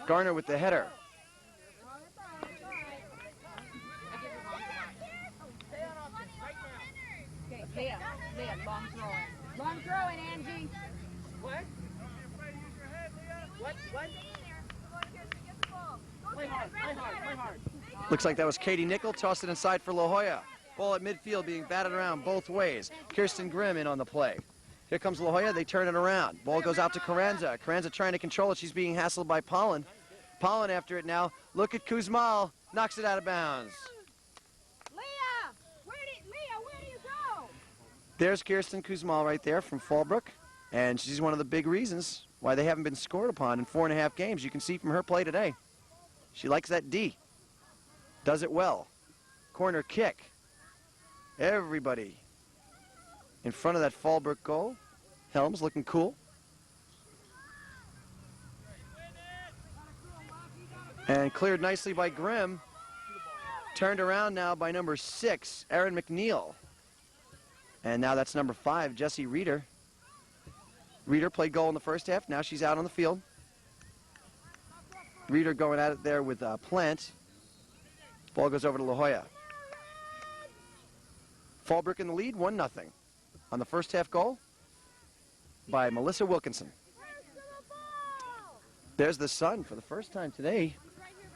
Speaker 6: Garner with the header.
Speaker 2: Okay, Leah, long throwing. Long throwing, Angie.
Speaker 3: What? What? Play hard.
Speaker 6: Looks like that was Katie Nickel. Tossed it inside for La Jolla. Ball at midfield being batted around both ways. Kirsten Grimm in on the play. Here comes La Jolla. They turn it around. Ball goes out to Carranza. Carranza trying to control it. She's being hassled by Pollen. Pollen after it now. Look at Kuzmal. Knocks it out of bounds.
Speaker 2: Leah, where do you go?
Speaker 6: There's Kirsten Kuzmal right there from Fallbrook. And she's one of the big reasons why they haven't been scored upon in 4.5 games. You can see from her play today. She likes that D. Does it well. Corner kick. Everybody in front of that Fallbrook goal. Helms looking cool. And cleared nicely by Grimm. Turned around now by number 6, Erin McNeil. And now that's number 5, Jessie Reeder. Reeder played goal in the first half. Now she's out on the field. Reeder going at it there with Plant. Ball goes over to La Jolla. Fallbrook in the lead, 1-0. On the first half goal by Melissa Wilkinson. There's the sun for the first time today.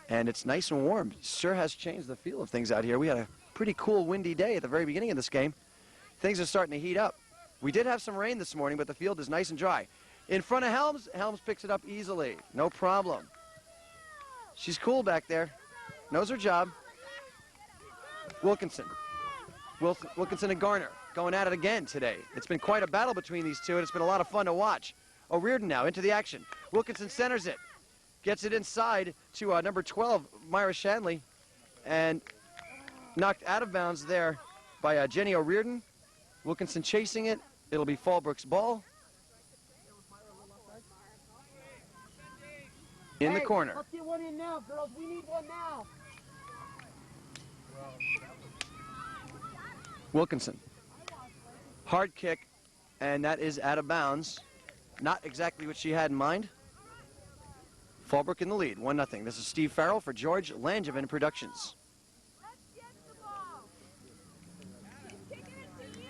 Speaker 6: And it's nice and warm. Sure has changed the feel of things out here. We had a pretty cool windy day at the very beginning of this game. Things are starting to heat up. We did have some rain this morning, but the field is nice and dry. In front of Helms, Helms picks it up easily. No problem. She's cool back there. Knows her job. Wilkinson. Wilkinson and Garner going at it again today. It's been quite a battle between these two, and it's been a lot of fun to watch. O'Riordan now into the action. Wilkinson centers it. Gets it inside to number 12, Myra Shanley. And knocked out of bounds there by Jenny O'Riordan. Wilkinson chasing it. It'll be Fallbrook's ball. In the corner.
Speaker 3: Let's get one in now, girls. We need one now.
Speaker 6: Wilkinson. Hard kick, and that is out of bounds. Not exactly what she had in mind. Fallbrook in the lead, 1-0. This is Steve Farrell for George Langevin Productions.
Speaker 2: Let's get the ball. She's kicking it to you.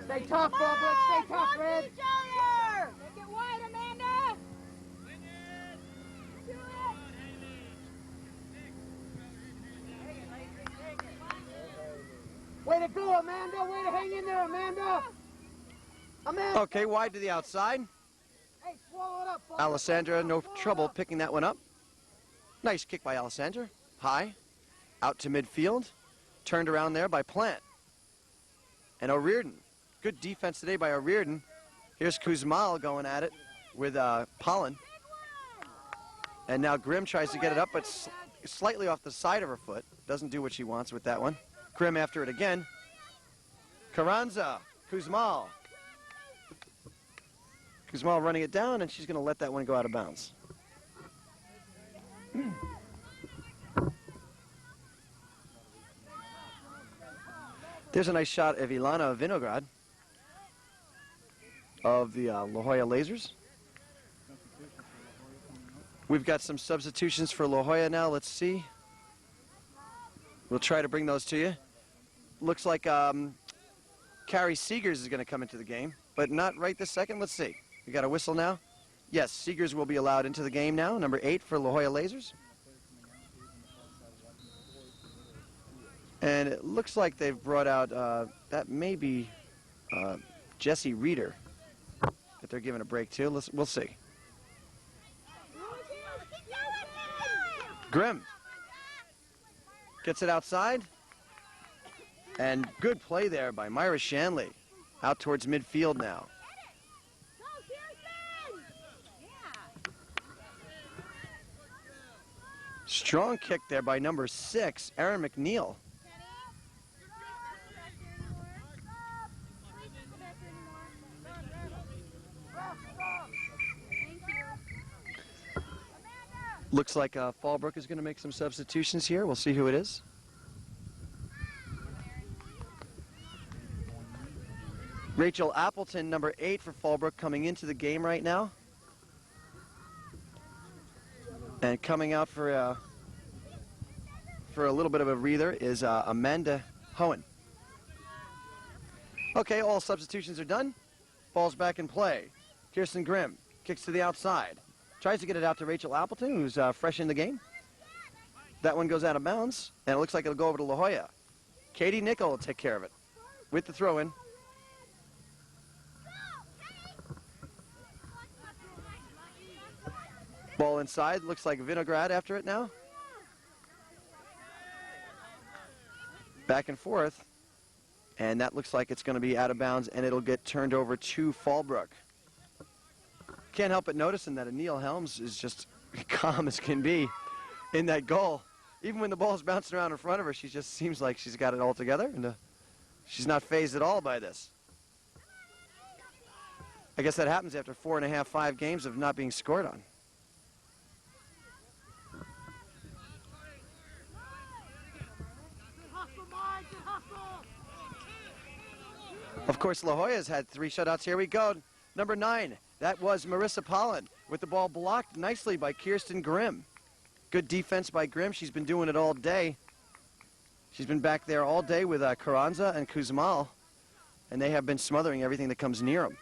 Speaker 3: Stay tough, Fallbrook. Stay tough, Red.
Speaker 2: Each other. Make it wide, Amanda. Do it.
Speaker 3: Way to go, Amanda. Way to hang in there, Amanda. Amanda.
Speaker 6: Okay, wide to the outside.
Speaker 3: Hey, swallow it up, Fallbrook.
Speaker 6: Alessandra, no trouble picking that one up. Nice kick by Alessandra. High. Out to midfield. Turned around there by Plant. And O'Riordan. Good defense today by O'Riordan. Here's Kuzmal going at it with Pollen. And now Grimm tries to get it up, but slightly off the side of her foot. Doesn't do what she wants with that one. Grimm after it again. Carranza. Kuzmal. Kuzmal running it down, and she's going to let that one go out of bounds. There's a nice shot of Ilana Vinograd of the La Jolla Lazers. We've got some substitutions for La Jolla now. Let's see. We'll try to bring those to you. Looks like Carrie Seegers is going to come into the game, but not right this second. Let's see. We got a whistle now. Yes, Seegers will be allowed into the game now. Number 8 for La Jolla Lazers. And it looks like they've brought out, that may be Jesse Reeder that they're giving a break to. We'll see. Grimm gets it outside. And good play there by Myra Shanley. Out towards midfield now. Strong kick there by number 6, Erin McNeil. Looks like Fallbrook is going to make some substitutions here. We'll see who it is. Rachel Appleton, number 8 for Fallbrook, coming into the game right now. And coming out for a little bit of a breather is Amanda Hohen. Okay, all substitutions are done. Ball's back in play. Kirsten Grimm kicks to the outside. Tries to get it out to Rachel Appleton, who's fresh in the game. That one goes out of bounds, and it looks like it'll go over to La Jolla. Katie Nickel will take care of it with the throw-in. Ball inside, looks like Vinograd after it now. Back and forth, and that looks like it's going to be out of bounds, and it'll get turned over to Fallbrook. Can't help but noticing that Anil Helms is just calm as can be in that goal. Even when the ball's bouncing around in front of her, she just seems like she's got it all together, and she's not fazed at all by this. I guess that happens after 4.5, 5 games of not being scored on. Of course, La Jolla's had 3 shutouts. Here we go. Number 9, that was Marissa Pollan with the ball blocked nicely by Kirsten Grimm. Good defense by Grimm. She's been doing it all day. She's been back there all day with Carranza and Kuzmal, and they have been smothering everything that comes near them.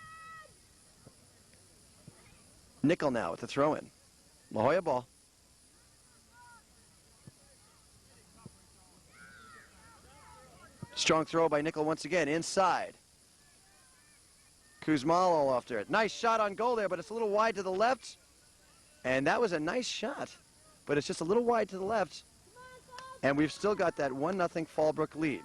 Speaker 6: Nickel now with the throw-in. La Jolla ball. Strong throw by Nickel once again, inside. Kuzmal all after it. Nice shot on goal there, but it's a little wide to the left. And that was a nice shot, but it's just a little wide to the left. And we've still got that 1-0 Fallbrook lead.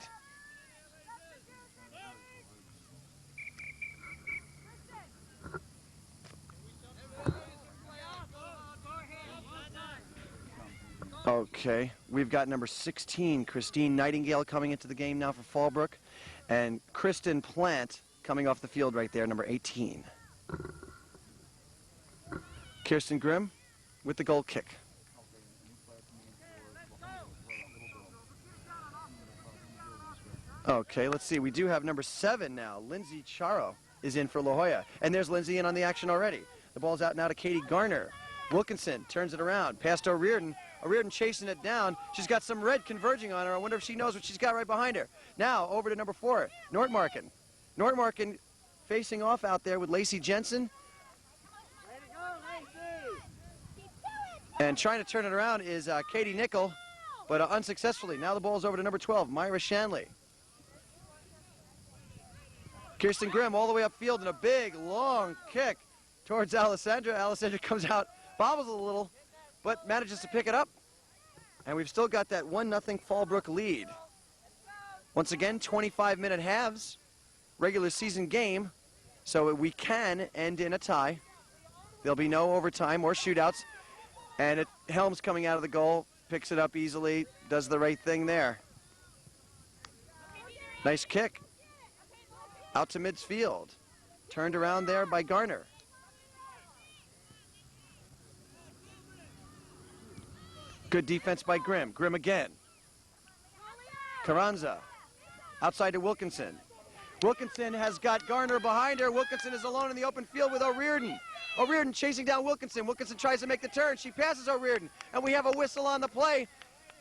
Speaker 6: Okay, we've got number 16, Christine Nightingale, coming into the game now for Fallbrook. And Kristen Plant coming off the field right there, number 18. Kirsten Grimm with the goal kick. Okay, let's see. We do have number 7 now. Lindsay Charo is in for La Jolla. And there's Lindsay in on the action already. The ball's out now to Katie Garner. Wilkinson turns it around. Past O'Riordan. O'Riordan chasing it down. She's got some red converging on her. I wonder if she knows what she's got right behind her. Now over to number 4, Nordmarken. Nordmarken facing off out there with Lacey Jensen. And trying to turn it around is Katie Nickel, but unsuccessfully. Now the ball's over to number 12, Myra Shanley. Kirsten Grimm all the way upfield and a big, long kick towards Alessandra. Alessandra comes out, bobbles a little, but manages to pick it up. And we've still got that 1-0 Fallbrook lead. Once again, 25-minute halves, regular season game, so we can end in a tie. There'll be no overtime or shootouts. And Helms coming out of the goal, picks it up easily, does the right thing there. Nice kick. Out to midfield. Turned around there by Garner. Good defense by Grimm. Grimm again. Carranza. Outside to Wilkinson. Wilkinson has got Garner behind her. Wilkinson is alone in the open field with O'Riordan. O'Riordan chasing down Wilkinson. Wilkinson tries to make the turn. She passes O'Riordan, and we have a whistle on the play.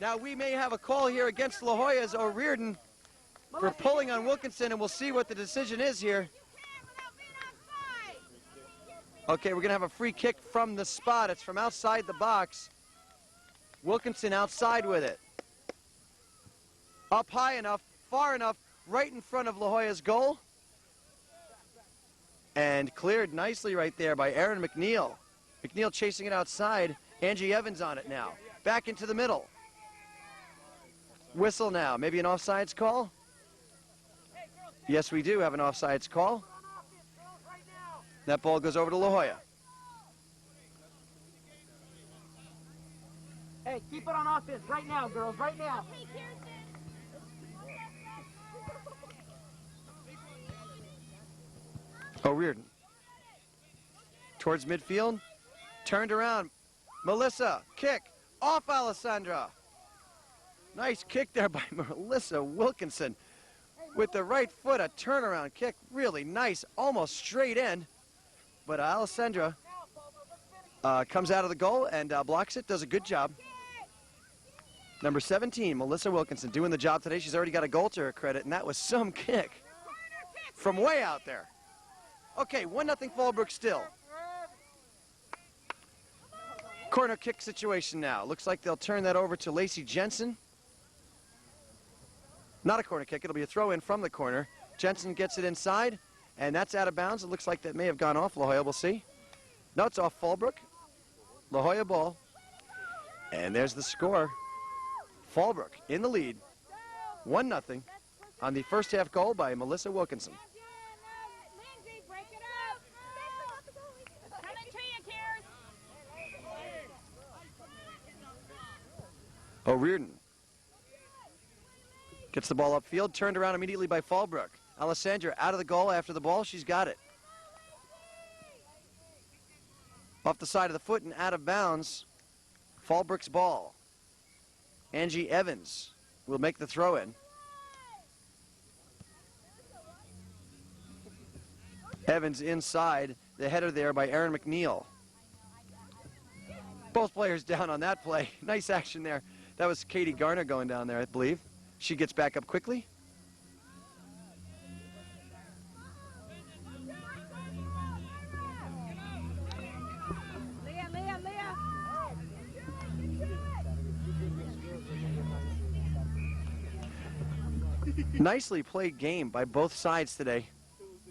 Speaker 6: Now we may have a call here against La Jolla's O'Riordan for pulling on Wilkinson, and we'll see what the decision is here. Okay, we're going to have a free kick from the spot. It's from outside the box. Wilkinson outside with it. Up high enough, far enough, right in front of La Jolla's goal. And cleared nicely right there by Aaron McNeil. McNeil chasing it outside. Angie Evans on it now. Back into the middle. Whistle now. Maybe an offsides call? Yes, we do have an offsides call. That ball goes over to La Jolla.
Speaker 3: Hey, keep it on offense right now, girls, right now.
Speaker 6: O'Riordan. Towards midfield. Turned around. Melissa, kick. Off Alessandra. Nice kick there by Melissa Wilkinson. With the right foot, a turnaround kick. Really nice, almost straight in. But Alessandra comes out of the goal and blocks it, does a good job. Number 17, Melissa Wilkinson, doing the job today. She's already got a goal to her credit, and that was some kick from way out there. Okay, 1-0 Fallbrook still. Corner kick situation now. Looks like they'll turn that over to Lacey Jensen. Not a corner kick, it'll be a throw in from the corner. Jensen gets it inside, and that's out of bounds. It looks like that may have gone off La Jolla, we'll see. No, it's off Fallbrook. La Jolla ball. And there's the score. Fallbrook in the lead, 1-0 on the first half goal by Melissa Wilkinson. O'Riordan gets the ball upfield, turned around immediately by Fallbrook. Alessandra out of the goal after the ball, she's got it. Off the side of the foot and out of bounds, Fallbrook's ball. Angie Evans will make the throw in. Evans inside, the header there by Aaron McNeil. Both players down on that play. Nice action there. That was Katie Garner going down there, I believe. She gets back up quickly. Nicely played game by both sides today.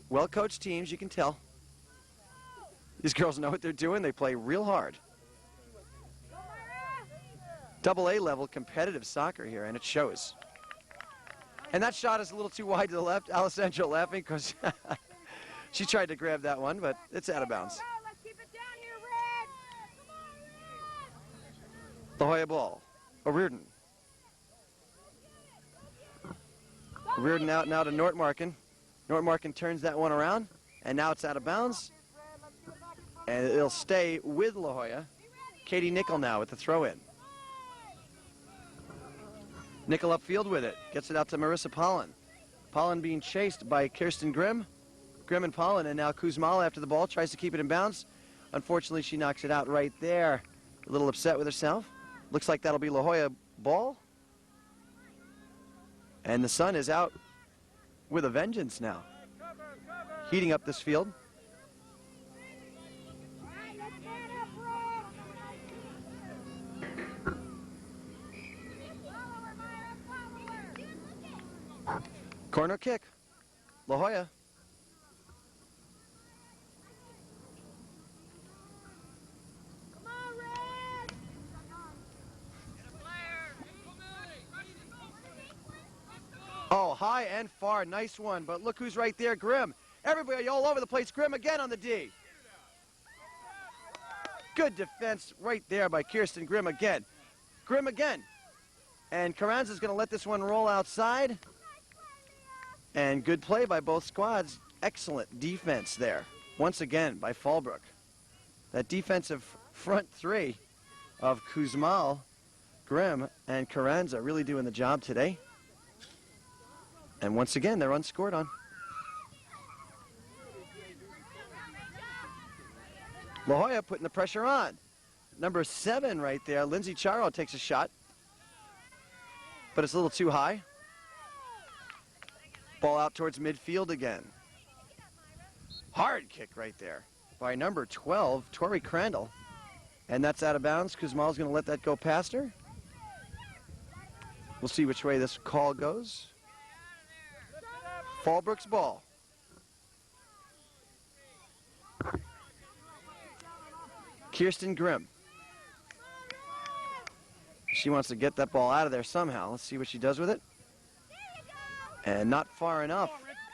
Speaker 6: Well-coached teams, you can tell. These girls know what they're doing. They play real hard. AA level competitive soccer here, and it shows. And that shot is a little too wide to the left. Alessandra laughing because she tried to grab that one, but it's out of bounds. La Jolla ball. O'Riordan. O'Riordan out now to Nortmarken. Nortmarken turns that one around, and now it's out of bounds. And it'll stay with La Jolla. Katie Nickel now with the throw-in. Nickel upfield with it. Gets it out to Marissa Pollen. Pollen being chased by Kirsten Grimm. Grimm and Pollen, and now Kuzmal after the ball. Tries to keep it in bounds. Unfortunately, she knocks it out right there. A little upset with herself. Looks like that'll be La Jolla ball. And the sun is out with a vengeance now. Heating up this field. Corner kick. La Jolla. Oh, high and far. Nice one. But look who's right there, Grimm. Everybody all over the place. Grimm again on the D. Good defense right there by Kirsten Grimm again. Grimm again. And Carranza's going to let this one roll outside. And good play by both squads. Excellent defense there. Once again by Fallbrook. That defensive front three of Kuzmal, Grimm, and Carranza really doing the job today. And once again, they're unscored on. La Jolla putting the pressure on. Number 7 right there, Lindsay Charo takes a shot. But it's a little too high. Ball out towards midfield again. Hard kick right there. by number 12, Tori Crandall. And that's out of bounds. Kuzmal's going to let that go past her. We'll see which way this call goes. Fallbrook's ball. Kirsten Grimm. She wants to get that ball out of there somehow. Let's see what she does with it. And not far enough.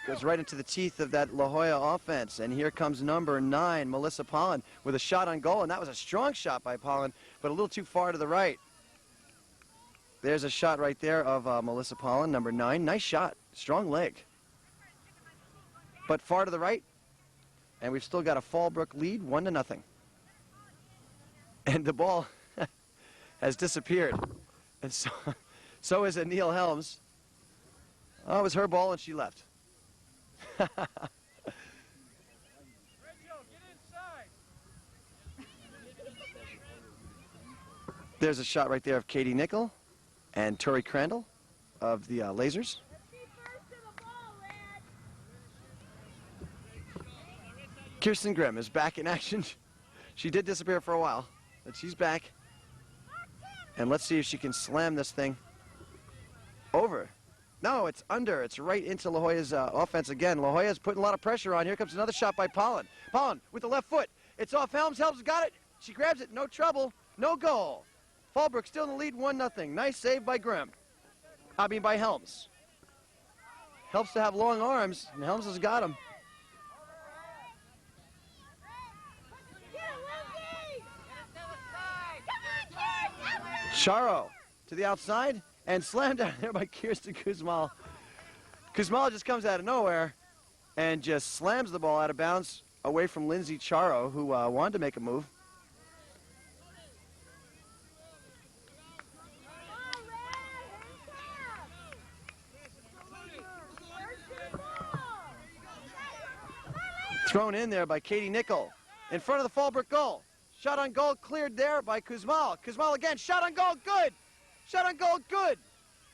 Speaker 6: Goes right into the teeth of that La Jolla offense. And here comes number 9, Melissa Pollan, with a shot on goal. And that was a strong shot by Pollan, but a little too far to the right. There's a shot right there of Melissa Pollan, number 9. Nice shot. Strong leg. But far to the right. And we've still got a Fallbrook lead, 1-0. And the ball has disappeared. And so is Neil Helms. Oh, it was her ball and she left. There's a shot right there of Katie Nickel and Tori Crandall of the Lazers. Kirsten Grimm is back in action. She did disappear for a while, but she's back. And let's see if she can slam this thing over. No, it's under. It's right into La Jolla's offense again. La Jolla's putting a lot of pressure on. Here comes another shot by Pollan. Pollan with the left foot. It's off Helms. Helms got it. She grabs it. No trouble. No goal. Fallbrook still in the lead, 1-0. Nice save by Grimm. By Helms. Helps to have long arms, and Helms has got him. Charo to the outside and slammed down there by Kirsten Kuzmal. Kuzmal just comes out of nowhere and just slams the ball out of bounds away from Lindsay Charo, who wanted to make a move. Thrown in there by Katie Nickel in front of the Fallbrook goal. Shot on goal cleared there by Kuzmal. Kuzmal again, shot on goal, good. Shot on goal, good.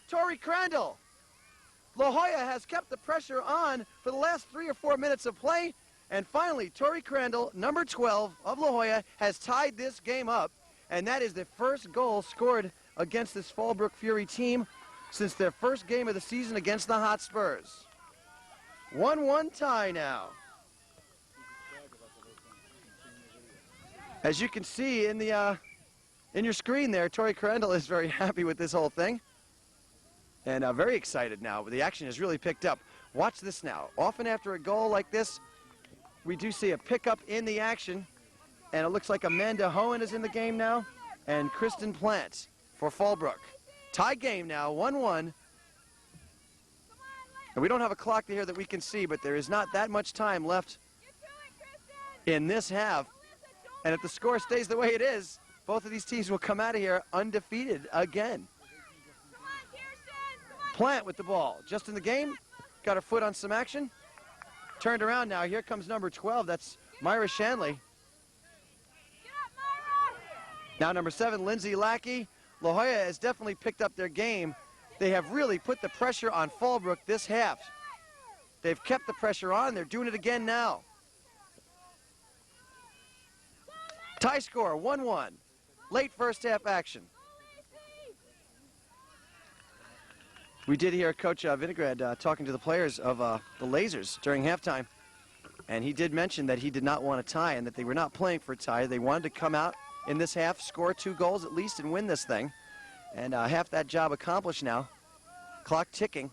Speaker 6: Tori Crandall. La Jolla has kept the pressure on for the last 3 or 4 minutes of play. And finally, Tori Crandall, number 12 of La Jolla, has tied this game up. And that is the first goal scored against this Fallbrook Fury team since their first game of the season against the Hotspurs. 1-1 tie now. As you can see in the in your screen there, Tori Crandall is very happy with this whole thing and very excited now. The action has really picked up. Watch this now. Often after a goal like this, we do see a pickup in the action, and it looks like Amanda Hohen is in the game now and Kristen Plant for Fallbrook. Tie game now, 1-1. And we don't have a clock here that we can see, but there is not that much time left in this half. And if the score stays the way it is, both of these teams will come out of here undefeated again. Plant with the ball, just in the game, got her foot on some action. Turned around now, here comes number 12, that's Myra Shanley. Now number 7, Lindsay Lackey. La Jolla has definitely picked up their game. They have really put the pressure on Fallbrook this half. They've kept the pressure on, they're doing it again now. Tie score, 1-1. Late first half action. We did hear Coach Vinograd talking to the players of the Lazers during halftime. And he did mention that he did not want a tie and that they were not playing for a tie. They wanted to come out in this half, score 2 goals at least, and win this thing. And half that job accomplished now. Clock ticking.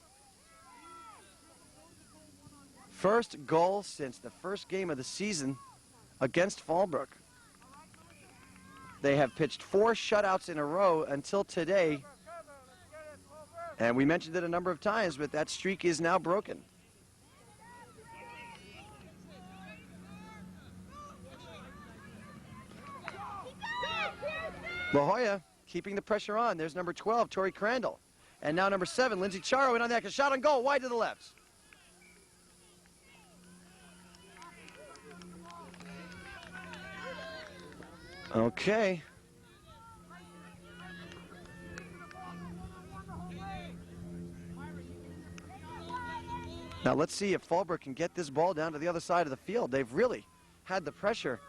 Speaker 6: First goal since the first game of the season against Fallbrook. They have pitched 4 shutouts in a row until today. And we mentioned it a number of times, but that streak is now broken. La Jolla keeping the pressure on. There's number 12, Tori Crandall. And now number 7, Lindsay Charo in on that. A shot on goal, wide to the left. Okay. Now let's see if Fallbrook can get this ball down to the other side of the field. They've really had the pressure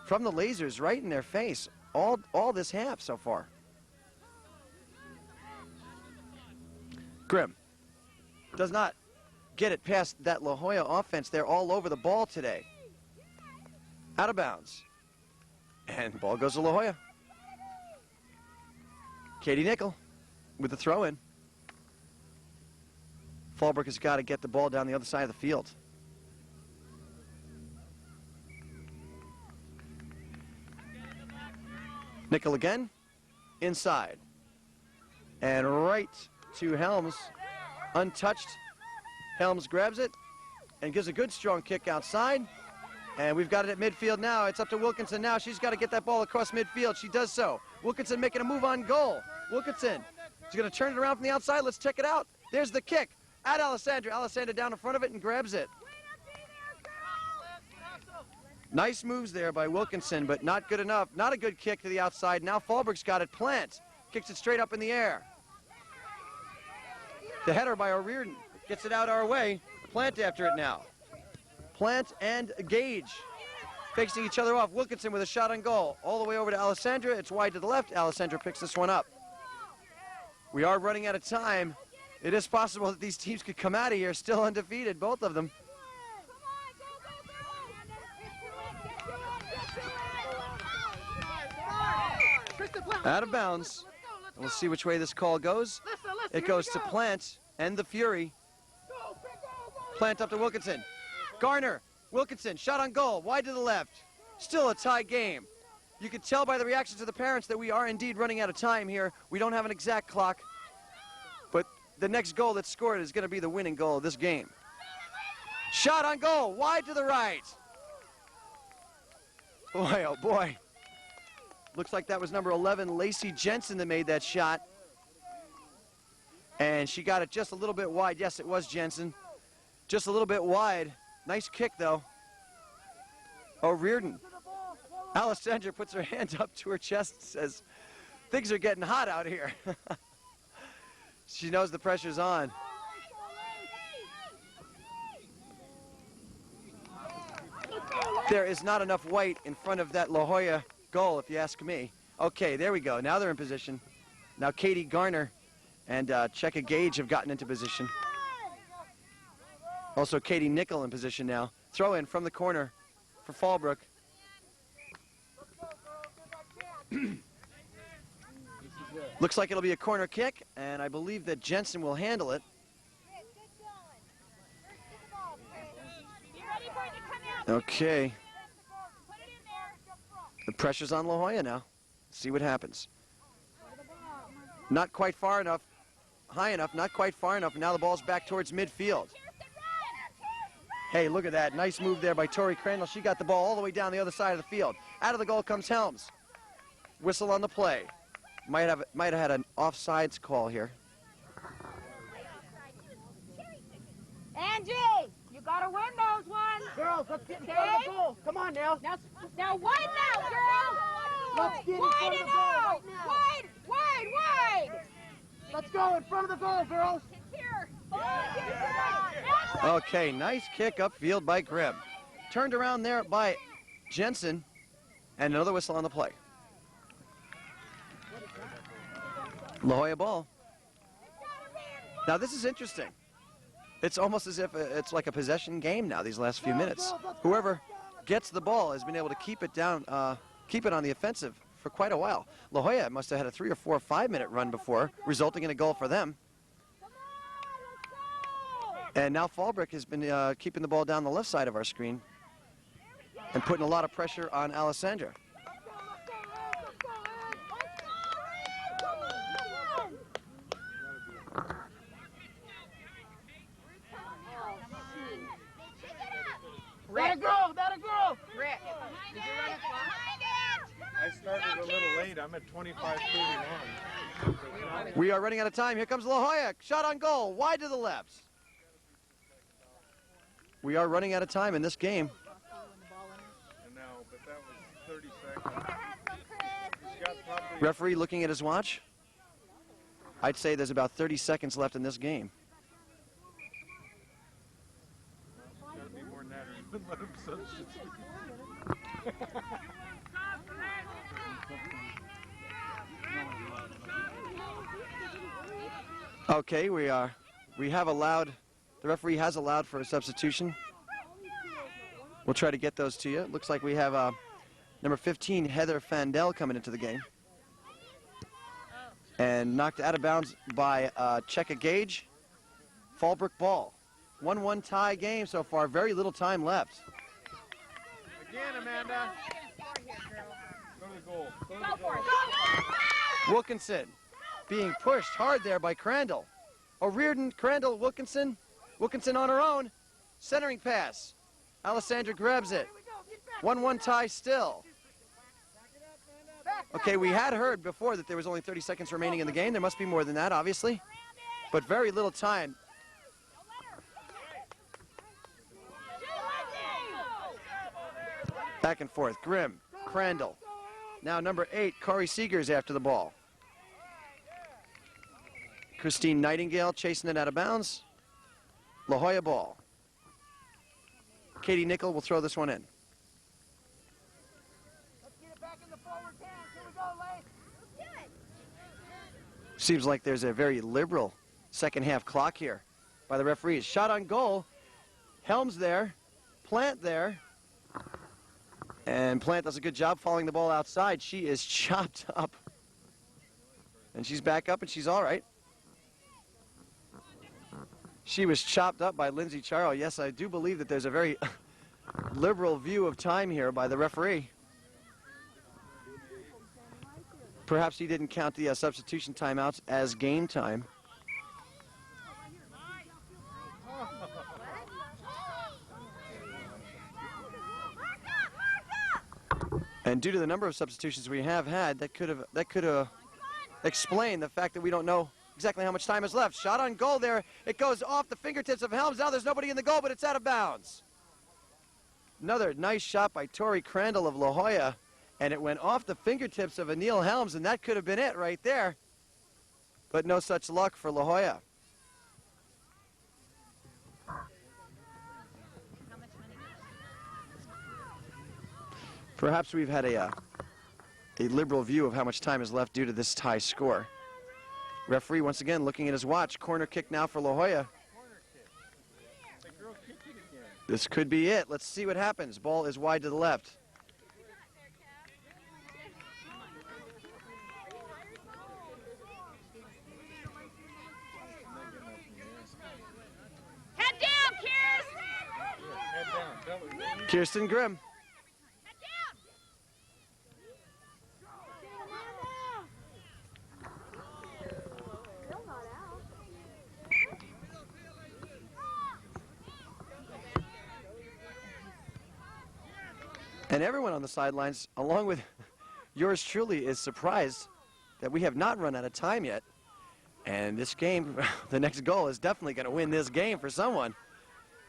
Speaker 6: from the Lazers right in their face all this half so far. Grimm does not get it past that La Jolla offense. They're all over the ball today. Out of bounds. And the ball goes to La Jolla. Katie Nickel with the throw in. Fallbrook has got to get the ball down the other side of the field. Nickel again, inside. And right to Helms, untouched. Helms grabs it and gives a good strong kick outside. And we've got it at midfield now. It's up to Wilkinson now. She's got to get that ball across midfield. She does so. Wilkinson making a move on goal. Wilkinson, she's going to turn it around from the outside. Let's check it out. There's the kick at Alessandra. Alessandra down in front of it and grabs it. Nice moves there by Wilkinson, but not good enough. Not a good kick to the outside. Now Fallbrook's got it. Plant kicks it straight up in the air. The header by O'Riordan gets it out our way. Plant after it now. Plant and Gage facing each other off. Wilkinson with a shot on goal. All the way over to Alessandra. It's wide to the left. Alessandra picks this one up. We are running out of time. It is possible that these teams could come out of here still undefeated, both of them. Out of bounds. We'll see which way this call goes. It goes to Plant and the Fury. Plant up to Wilkinson. Garner, Wilkinson, shot on goal, wide to the left. Still a tie game. You can tell by the reactions of the parents that we are indeed running out of time here. We don't have an exact clock, but the next goal that's scored is going to be the winning goal of this game. Shot on goal, wide to the right. Boy, oh boy. Looks like that was number 11, Lacey Jensen, that made that shot. And she got it just a little bit wide. Yes, it was Jensen. Just a little bit wide. Nice kick, though. O'Riordan. Alessandra puts her hand up to her chest and says, things are getting hot out here. She knows the pressure's on. There is not enough white in front of that La Jolla goal, if you ask me. Okay, there we go. Now they're in position. Now Katie Garner and Checka Gage have gotten into position. Also Katie Nickel in position now. Throw in from the corner for Fallbrook. Looks like it'll be a corner kick, and I believe that Jensen will handle it. Okay. The pressure's on La Jolla now. See what happens. Not quite far enough. High enough, not quite far enough. Now the ball's back towards midfield. Hey, look at that. Nice move there by Tori Crandall. She got the ball all the way down the other side of the field. Out of the goal comes Helms. Whistle on the play. Might have had an offsides call here.
Speaker 2: Angie, you gotta win those ones.
Speaker 3: Girls, let's get in front of the goal. Come on now.
Speaker 2: Now wide now, girls.
Speaker 3: Let's get in
Speaker 2: Wide
Speaker 3: front of
Speaker 2: and
Speaker 3: the goal
Speaker 2: out.
Speaker 3: right now.
Speaker 2: Wide, wide, wide.
Speaker 3: Let's go in front of the goal, girls.
Speaker 2: Here.
Speaker 6: Okay, nice kick upfield by Grimm. Turned around there by Jensen, and another whistle on the play. La Jolla ball. Now this is interesting. It's almost as if it's like a possession game now these last few minutes. Whoever gets the ball has been able to keep it down, keep it on the offensive for quite a while. La Jolla must have had a 3 or 4 or 5 minute run before, resulting in a goal for them. And now Fallbrook has been keeping the ball down the left side of our screen and putting a lot of pressure on Alessandra.
Speaker 3: That'll go.
Speaker 2: Rick, did you run a clock?
Speaker 1: I started a little late. I'm at 25:31.
Speaker 6: We are running out of time. Here comes La Jolla. Shot on goal. Wide to the left. We are running out of time in this game.
Speaker 1: No, but that was 30 seconds. He's got probably
Speaker 6: Referee looking at his watch. I'd say there's about 30 seconds left in this game.
Speaker 1: gotta be more than that. Let him substitute.
Speaker 6: Okay, we have allowed, the referee has allowed for a substitution. We'll try to get those to you. It looks like we have number 15, Heather Fandel, coming into the game. And knocked out of bounds by Checka Gage. Fallbrook ball. 1-1 tie game so far. Very little time left.
Speaker 3: Again, Amanda. Go to the goal. Go to the goal.
Speaker 6: Wilkinson being pushed hard there by Crandall. O'Riordan, Crandall, Wilkinson. Wilkinson on her own. Centering pass. Alessandra grabs it. 1-1 tie still. Okay, we had heard before that there was only 30 seconds remaining in the game. There must be more than that, obviously. But very little time. Back and forth. Grimm, Crandall. Now number 8, Corey Seegers after the ball. Christine Nightingale chasing it out of bounds. La Jolla ball. Katie Nickel will throw this one in.
Speaker 3: Let's get it back in the forward pass. Here we go, Lace.
Speaker 6: Seems like there's a very liberal second half clock here by the referees. Shot on goal. Helms there. Plant there. And Plant does a good job following the ball outside. She is chopped up. And she's back up and she's all right. She was chopped up by Lindsay Charles. Yes, I do believe that there's a very liberal view of time here by the referee. Perhaps he didn't count the substitution timeouts as game time. And due to the number of substitutions we have had, that could have explained the fact that we don't know exactly how much time is left. Shot on goal there. It goes off the fingertips of Helms. Now there's nobody in the goal, but it's out of bounds. Another nice shot by Tori Crandall of La Jolla, and it went off the fingertips of Anil Helms, and that could have been it right there. But no such luck for La Jolla. Perhaps we've had a liberal view of how much time is left due to this tie score. Referee once again looking at his watch. Corner kick now for La Jolla. This could be it. Let's see what happens. Ball is wide to the left.
Speaker 2: Head down, Kirsten!
Speaker 6: Kirsten Grimm.
Speaker 2: Head down!
Speaker 6: And everyone on the sidelines, along with yours truly, is surprised that we have not run out of time yet. And this game, the next goal is definitely going to win this game for someone.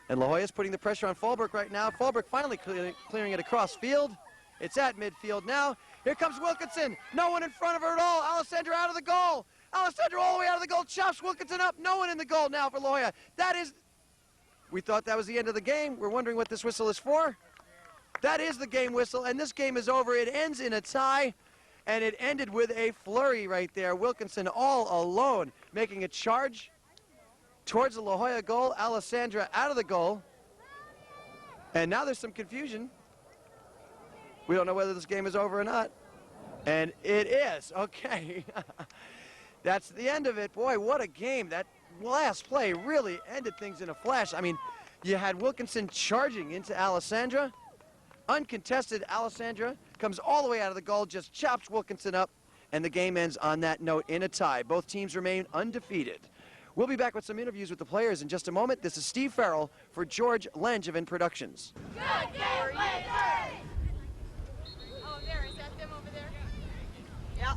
Speaker 6: And La Jolla's putting the pressure on Fallbrook right now. Fallbrook finally clearing it across field. It's at midfield now. Here comes Wilkinson. No one in front of her at all. Alessandra out of the goal. Alessandra all the way out of the goal. Chops Wilkinson up. No one in the goal now for La Jolla. That is, we thought that was the end of the game. We're wondering what this whistle is for. That is the game whistle, and this game is over. It ends in a tie, and it ended with a flurry right there. Wilkinson all alone, making a charge towards the La Jolla goal. Alessandra out of the goal. And now there's some confusion. We don't know whether this game is over or not. And it is. Okay. That's the end of it. Boy, what a game. That last play really ended things in a flash. I mean, you had Wilkinson charging into Alessandra. Uncontested, Alessandra comes all the way out of the goal, just chops Wilkinson up, and the game ends on that note in a tie. Both teams remain undefeated. We'll be back with some interviews with the players in just a moment. This is Steve Farrell for George Langevin Productions.
Speaker 2: Good game, Lazers! Oh, there. Is that them over there? Yeah.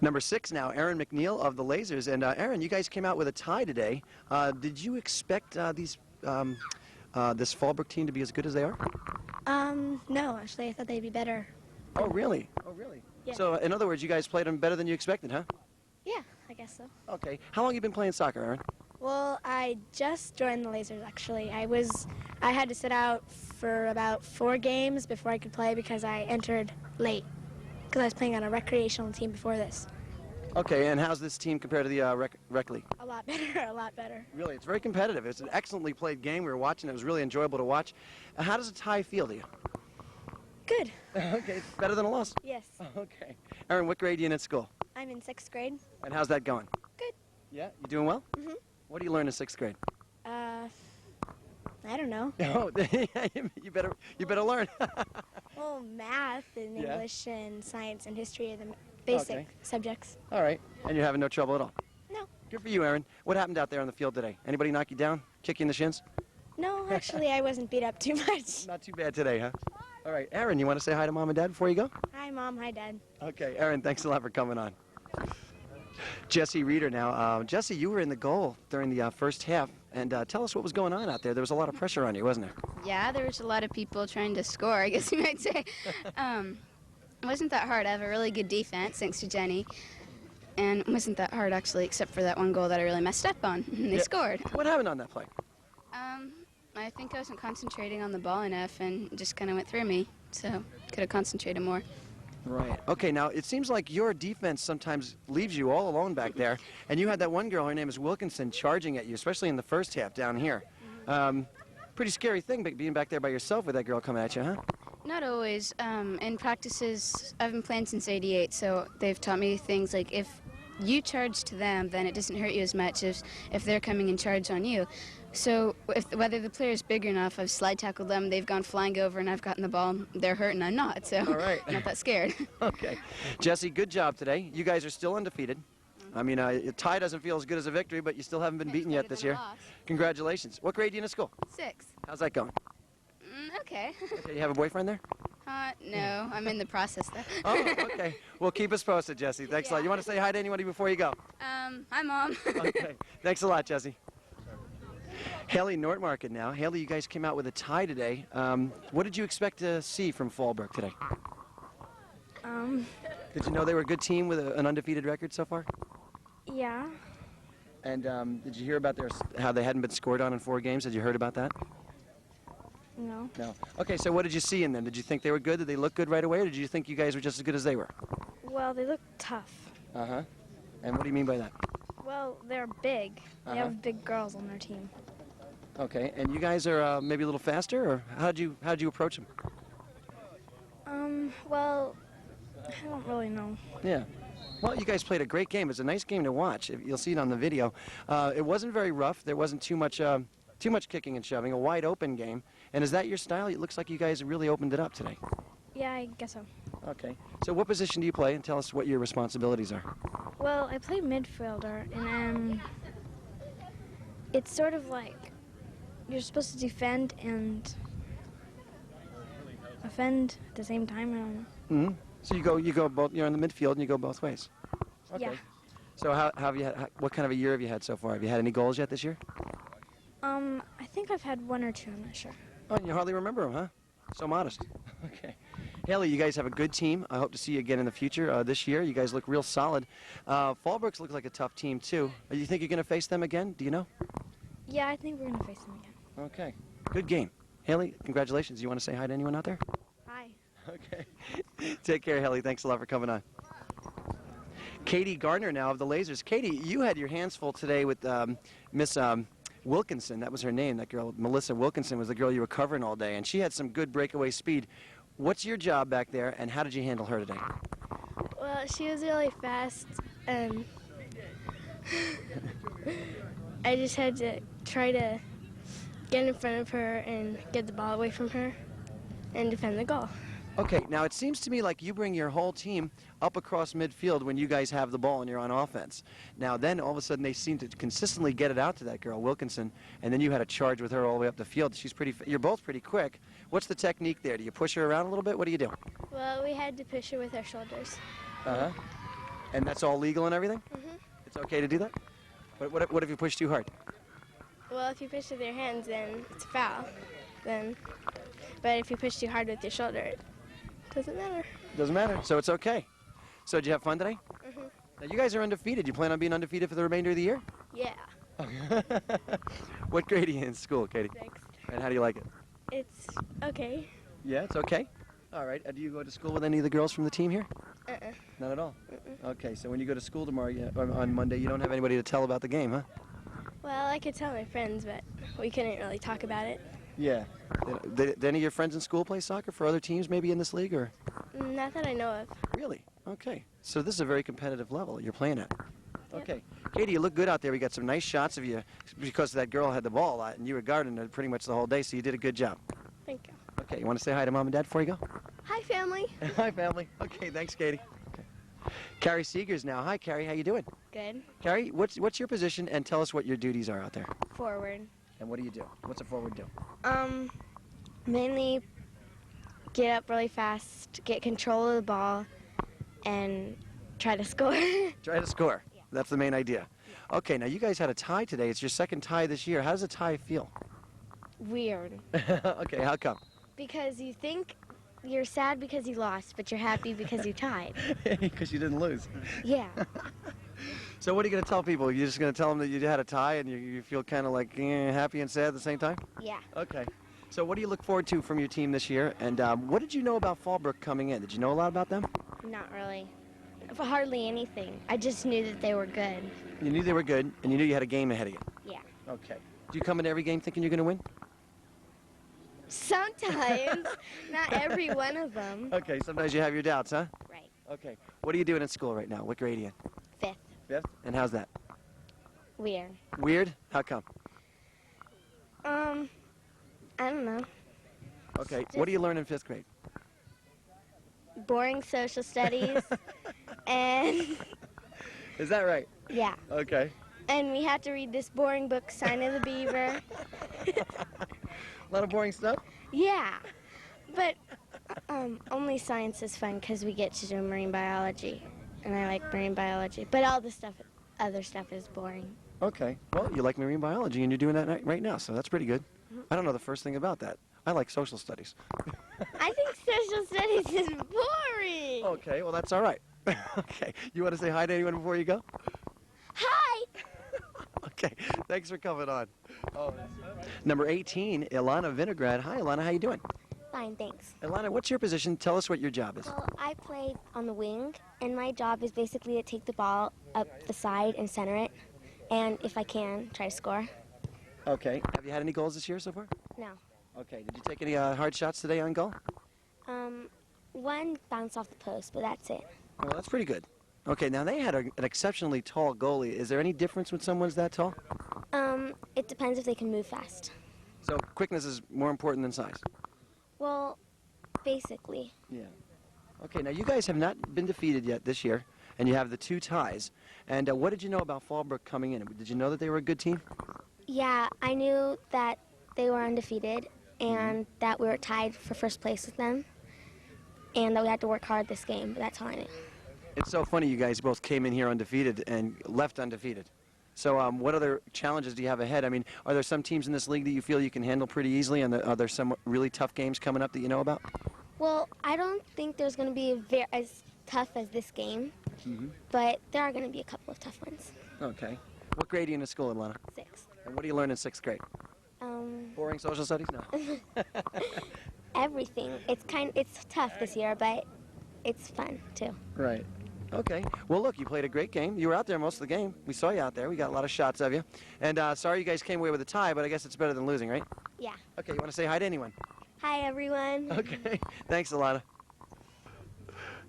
Speaker 6: Number 6 now, Aaron McNeil of the Lazers. And Aaron, you guys came out with a tie today. Did you expect this Fallbrook team to be as good as they are?
Speaker 8: No, actually, I thought they'd be better.
Speaker 6: Oh, really? Oh, really?
Speaker 8: Yeah.
Speaker 6: So, in other words, you guys played them better than you expected, huh?
Speaker 8: Yeah, I guess so.
Speaker 6: Okay. How long have you been playing soccer, Aaron?
Speaker 8: Well, I just joined the Lazers, actually. I had to sit out for about 4 games before I could play because I entered late. Because I was playing on a recreational team before this.
Speaker 6: Okay, and how's this team compared to the rec league?
Speaker 8: A lot better, a lot better.
Speaker 6: Really, it's very competitive. It's an excellently played game. We were watching. It was really enjoyable to watch. How does a tie feel to you?
Speaker 8: Good.
Speaker 6: Okay, better than a loss?
Speaker 8: Yes.
Speaker 6: Okay. Aaron, what grade are you in at school?
Speaker 8: I'm in 6th grade.
Speaker 6: And how's that going?
Speaker 8: Good.
Speaker 6: Yeah? You doing well?
Speaker 8: Mm-hmm.
Speaker 6: What do you learn in 6th grade?
Speaker 8: I don't know.
Speaker 6: Oh, you better learn.
Speaker 8: Well, math and
Speaker 6: Yeah.
Speaker 8: English and science and history are the basic
Speaker 6: Okay.
Speaker 8: subjects.
Speaker 6: All right. And you're having no trouble at all?
Speaker 8: No.
Speaker 6: Good for you, Aaron. What happened out there on the field today? Anybody knock you down? Kick you in the shins?
Speaker 8: No, actually, I wasn't beat up too much.
Speaker 6: Not too bad today, huh? All right. Aaron, you want to say hi to Mom and Dad before you go?
Speaker 8: Hi, Mom. Hi, Dad.
Speaker 6: Okay. Aaron, thanks a lot for coming on. Jesse Reeder now. Jesse, you were in the goal during the first half. And tell us what was going on out there. There was a lot of pressure on you, wasn't there?
Speaker 9: Yeah, there was a lot of people trying to score, I guess you might say. It wasn't that hard. I have a really good defense, thanks to Jenny. And it wasn't that hard, actually, except for that one goal that I really messed up on. And they scored.
Speaker 6: What happened on that play?
Speaker 9: I think I wasn't concentrating on the ball enough and it just kind of went through me. So could have concentrated more.
Speaker 6: Right. Okay, now it seems like your defense sometimes leaves you all alone back there. And you had that one girl, her name is Wilkinson, charging at you, especially in the first half down here. Pretty scary thing being back there by yourself with that girl coming at you, huh?
Speaker 9: Not always. In practices, I've been playing since '88, so they've taught me things like if you charge to them, then it doesn't hurt you as much as if they're coming in charge on you. So whether the player's big enough, I've slide tackled them, they've gone flying over, and I've gotten the ball, they're hurt, and I'm not, so
Speaker 6: All right.
Speaker 9: I'm not that scared.
Speaker 6: Okay. Jesse, good job today. You guys are still undefeated. I mean, a tie doesn't feel as good as a victory, but you still haven't been
Speaker 9: It's
Speaker 6: beaten yet
Speaker 9: better
Speaker 6: this
Speaker 9: than a
Speaker 6: year.
Speaker 9: loss.
Speaker 6: Congratulations. What grade are you in at school?
Speaker 9: 6.
Speaker 6: How's that going?
Speaker 9: Okay.
Speaker 6: Okay, you have a boyfriend there?
Speaker 9: No, I'm in the process, though.
Speaker 6: Oh, okay. Well, keep us posted, Jesse. Thanks a lot. You want to say hi to anybody before you go?
Speaker 9: Hi, Mom.
Speaker 6: Okay. Thanks a lot, Jesse. Haley Nortmarket now. Haley, you guys came out with a tie today. What did you expect to see from Fallbrook today? Did you know they were a good team with an undefeated record so far?
Speaker 8: Yeah.
Speaker 6: And did you hear about how they hadn't been scored on in 4 games? Had you heard about that?
Speaker 8: No.
Speaker 6: No. Okay, so what did you see in them? Did you think they were good? Did they look good right away, or did you think you guys were just as good as they were?
Speaker 8: Well, they look tough.
Speaker 6: Uh-huh. And what do you mean by that?
Speaker 8: Well, they're big. They
Speaker 6: Uh-huh.
Speaker 8: have big girls on their team.
Speaker 6: Okay, and you guys are maybe a little faster, or how'd you approach them?
Speaker 8: Well, I don't really know.
Speaker 6: Yeah. Well, you guys played a great game. It's a nice game to watch. You'll see it on the video. It wasn't very rough. There wasn't too much kicking and shoving. A wide open game. And is that your style? It looks like you guys really opened it up today.
Speaker 8: Yeah, I guess so.
Speaker 6: Okay. So what position do you play? And tell us what your responsibilities are.
Speaker 8: Well, I play midfielder, and it's sort of like you're supposed to defend and offend at the same time. I don't know.
Speaker 6: Mm-hmm. So you go both. You're in the midfield and you go both ways. Okay.
Speaker 8: Yeah.
Speaker 6: So how have you had? What kind of a year have you had so far? Have you had any goals yet this year?
Speaker 8: I think I've had 1 or 2. I'm not sure.
Speaker 6: Oh, you hardly remember them, huh? So modest. Okay. Haley, you guys have a good team. I hope to see you again in the future this year. You guys look real solid. Fallbrook's looks like a tough team, too. You think you're going to face them again? Do you know?
Speaker 8: Yeah, I think we're gonna face them again.
Speaker 6: Okay. Good game. Haley, congratulations. You want to say hi to anyone out there?
Speaker 8: Hi.
Speaker 6: Okay. Take care, Haley. Thanks a lot for coming on. Katie Gardner now of the Lazers. Katie, you had your hands full today with Miss Wilkinson. That was her name. That girl, Melissa Wilkinson, was the girl you were covering all day, and she had some good breakaway speed. What's your job back there, and how did you handle her today?
Speaker 8: Well, she was really fast, and I just had to try to get in front of her and get the ball away from her and defend the goal.
Speaker 6: Okay, now it seems to me like you bring your whole team up across midfield when you guys have the ball and you're on offense. Now then all of a sudden they seem to consistently get it out to that girl, Wilkinson, and then you had a charge with her all the way up the field. You're both pretty quick. What's the technique there? Do you push her around a little bit? What do you do?
Speaker 8: Well, we had to push her with our shoulders.
Speaker 6: Uh-huh. And that's all legal and everything?
Speaker 8: Mhm.
Speaker 6: It's okay to do that? What if you push too hard?
Speaker 8: Well, if you push with your hands, then it's a foul. But if you push too hard with your shoulder, it doesn't matter.
Speaker 6: Doesn't matter, so it's okay. So did you have fun today?
Speaker 8: Mhm.
Speaker 6: Now you guys are undefeated. You plan on being undefeated for the remainder of the year?
Speaker 8: Yeah.
Speaker 6: What grade are you in school, Katie?
Speaker 8: Sixth.
Speaker 6: And how do you like it?
Speaker 8: It's okay.
Speaker 6: Yeah, it's okay. All right. Do you go to school with any of the girls from the team here?
Speaker 8: Uh-uh.
Speaker 6: Not at all? Okay, so when you go to school tomorrow, on Monday, you don't have anybody to tell about the game, huh?
Speaker 8: Well, I could tell my friends, but we couldn't really talk about it.
Speaker 6: Yeah. Did any of your friends in school play soccer for other teams maybe in this league, or?
Speaker 8: Not that I know of.
Speaker 6: Really? Okay. So this is a very competitive level you're playing at.
Speaker 8: Yep.
Speaker 6: Okay. Katie, you look good out there. We got some nice shots of you because that girl had the ball a lot, and you were guarding it pretty much the whole day, so you did a good job.
Speaker 8: Thank you.
Speaker 6: Okay, you want to say hi to Mom and Dad before you go?
Speaker 8: Hi, family.
Speaker 6: Hi, family. Okay, thanks, Katie. Okay. Carrie Seegers now. Hi, Carrie. How you doing?
Speaker 8: Good.
Speaker 6: Carrie, what's your position, and tell us what your duties are out there.
Speaker 8: Forward.
Speaker 6: And what do you do? What's a forward do?
Speaker 8: Mainly get up really fast, get control of the ball, and try to score.
Speaker 6: Try to score.
Speaker 8: Yeah.
Speaker 6: That's the main idea. Okay, now you guys had a tie today. It's your second tie this year. How does a tie feel?
Speaker 8: Weird.
Speaker 6: Okay, how come?
Speaker 8: Because you think you're sad because you lost, but you're happy because you tied.
Speaker 6: Because you didn't lose.
Speaker 8: Yeah.
Speaker 6: So what are you going to tell people? You're just going to tell them that you had a tie and you feel kind of like happy and sad at the same time?
Speaker 8: Yeah.
Speaker 6: Okay. So what do you look forward to from your team this year? And what did you know about Fallbrook coming in? Did you know a lot about them?
Speaker 8: Not really. Hardly anything. I just knew that they were good.
Speaker 6: You knew they were good, and you knew you had a game ahead of you.
Speaker 8: Yeah.
Speaker 6: Okay. Do you come into every game thinking you're going to win?
Speaker 8: Sometimes. Not every one of them.
Speaker 6: Okay, sometimes you have your doubts, huh?
Speaker 8: Right.
Speaker 6: Okay. What are you doing in school right now? What grade are you in?
Speaker 8: Fifth.
Speaker 6: Fifth? And how's that?
Speaker 8: Weird.
Speaker 6: Weird? How come?
Speaker 8: I don't know.
Speaker 6: Okay. What do you learn in fifth grade?
Speaker 8: Boring social studies. And
Speaker 6: Is that right?
Speaker 8: yeah.
Speaker 6: Okay.
Speaker 8: And we have to read this boring book, Sign of the Beaver.
Speaker 6: A lot of boring stuff?
Speaker 8: Yeah. But only science is fun because we get to do marine biology. And I like marine biology. But all the other stuff is boring.
Speaker 6: Okay. Well, you like marine biology, and you're doing that right now, so that's pretty good. I don't know the first thing about that. I like social studies.
Speaker 8: I think social studies is boring.
Speaker 6: Okay, well, that's all right. Okay. You want to say hi to anyone before you go?
Speaker 8: Hi.
Speaker 6: Okay. Thanks for coming on. Oh, number 18, Ilana Vinograd. Hi, Ilana. How you doing?
Speaker 8: Fine, thanks.
Speaker 6: Ilana, what's your position? Tell us what your job is.
Speaker 8: Well, I play on the wing, and my job is basically to take the ball up the side and center it, and if I can, try to score.
Speaker 6: Okay. Have you had any goals this year so far?
Speaker 8: No.
Speaker 6: Okay. Did you take any hard shots today on goal?
Speaker 8: One bounced off the post, but that's it.
Speaker 6: Well, that's pretty good. Okay. Now, they had an exceptionally tall goalie. Is there any difference when someone's that tall?
Speaker 8: It depends if they can move fast.
Speaker 6: So quickness is more important than size?
Speaker 8: Well, basically.
Speaker 6: Yeah. Okay. Now, you guys have not been defeated yet this year, and you have the 2 ties. And what did you know about Fallbrook coming in? Did you know that they were a good team?
Speaker 8: Yeah, I knew that they were undefeated and that we were tied for first place with them and that we had to work hard this game, but that's all I knew.
Speaker 6: It's so funny you guys both came in here undefeated and left undefeated. So what other challenges do you have ahead? I mean, are there some teams in this league that you feel you can handle pretty easily, and are there some really tough games coming up that you know about?
Speaker 8: Well, I don't think there's going to be as tough as this game, but there are going to be a couple of tough ones.
Speaker 6: Okay. What grade are you in school, Atlanta?
Speaker 8: 6th.
Speaker 6: And what do you learn in 6th grade? Boring social studies? No.
Speaker 8: Everything. It's tough this year, but it's fun too.
Speaker 6: Right. Okay. Well, look, you played a great game. You were out there most of the game. We saw you out there. We got a lot of shots of you. And sorry you guys came away with a tie, but I guess it's better than losing, right?
Speaker 8: Yeah.
Speaker 6: Okay. You want to say hi to anyone?
Speaker 8: Hi, everyone.
Speaker 6: Okay. Thanks, Alana.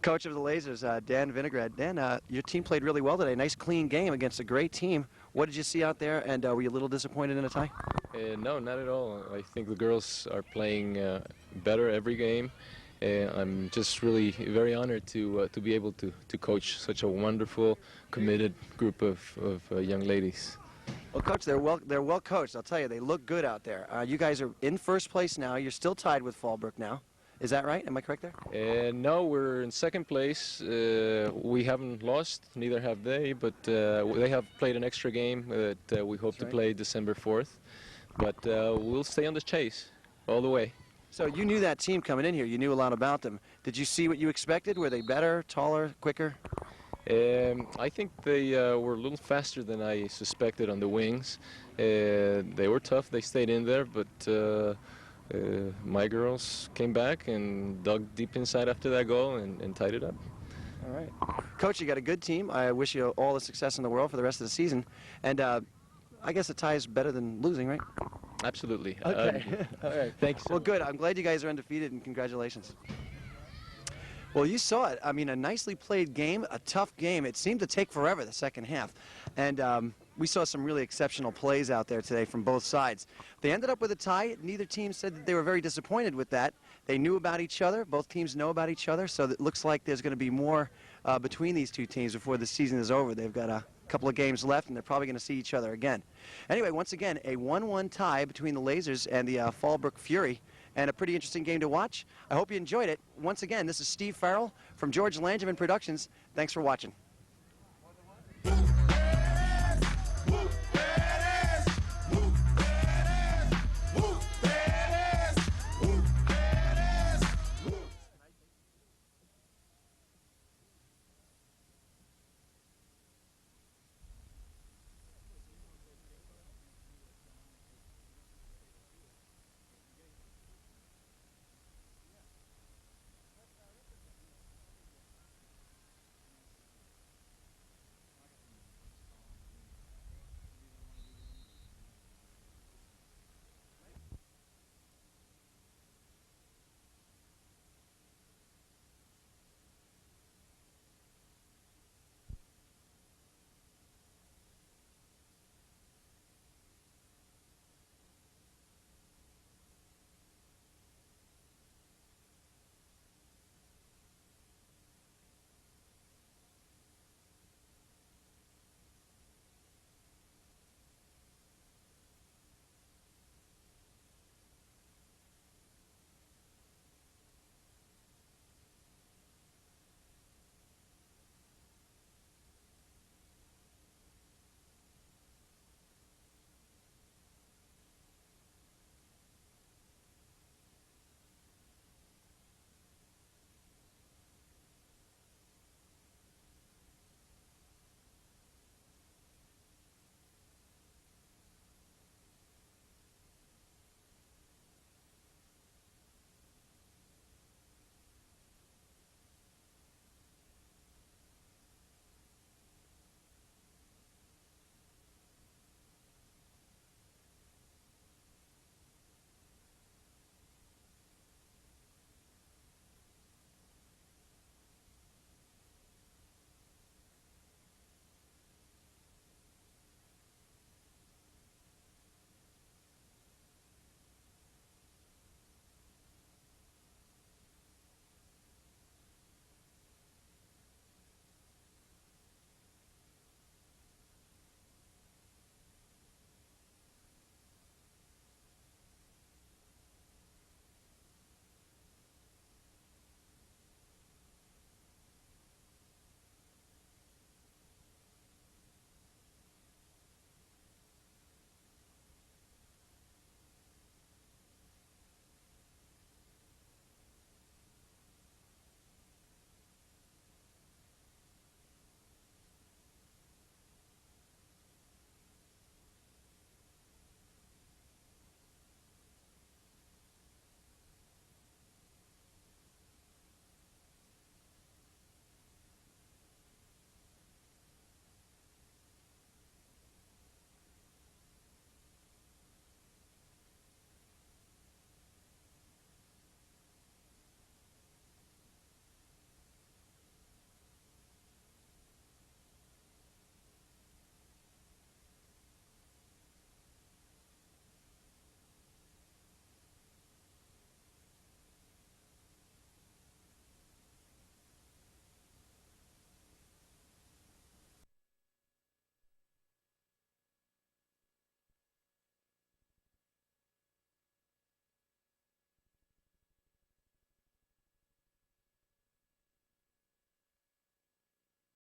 Speaker 6: Coach of the Lazers, Dan Vinograd. Dan, your team played really well today. Nice, clean game against a great team. What did you see out there, and were you a little disappointed in a tie?
Speaker 10: No, not at all. I think the girls are playing better every game. I'm just really very honored to be able to coach such a wonderful, committed group of young ladies.
Speaker 6: Well, Coach, they're well coached. I'll tell you, they look good out there. You guys are in first place now. You're still tied with Fallbrook now. Is that right? Am I correct there?
Speaker 10: No, we're in second place. We haven't lost, neither have they, but they have played an extra game that we hope to play December 4th. But we'll stay on the chase all the way.
Speaker 6: So you knew that team coming in here. You knew a lot about them. Did you see what you expected? Were they better, taller, quicker?
Speaker 10: I think they were a little faster than I suspected on the wings. They were tough. They stayed in there, but my girls came back and dug deep inside after that goal and tied it up.
Speaker 6: All right. Coach, you got a good team. I wish you all the success in the world for the rest of the season. And I guess a tie is better than losing, right?
Speaker 10: Absolutely.
Speaker 6: Okay. All right.
Speaker 10: Thanks.
Speaker 6: Well, good. I'm glad you guys are undefeated, and congratulations. Well, you saw it. I mean, a nicely played game, a tough game. It seemed to take forever, the second half. And we saw some really exceptional plays out there today from both sides. They ended up with a tie. Neither team said that they were very disappointed with that. They knew about each other. Both teams know about each other. So it looks like there's going to be more between these two teams before the season is over. They've got a couple of games left, and they're probably going to see each other again. Anyway, once again, a 1-1 tie between the Lazers and the Fallbrook Fury, and a pretty interesting game to watch. I hope you enjoyed it. Once again, this is Steve Farrell from George Langevin Productions. Thanks for watching.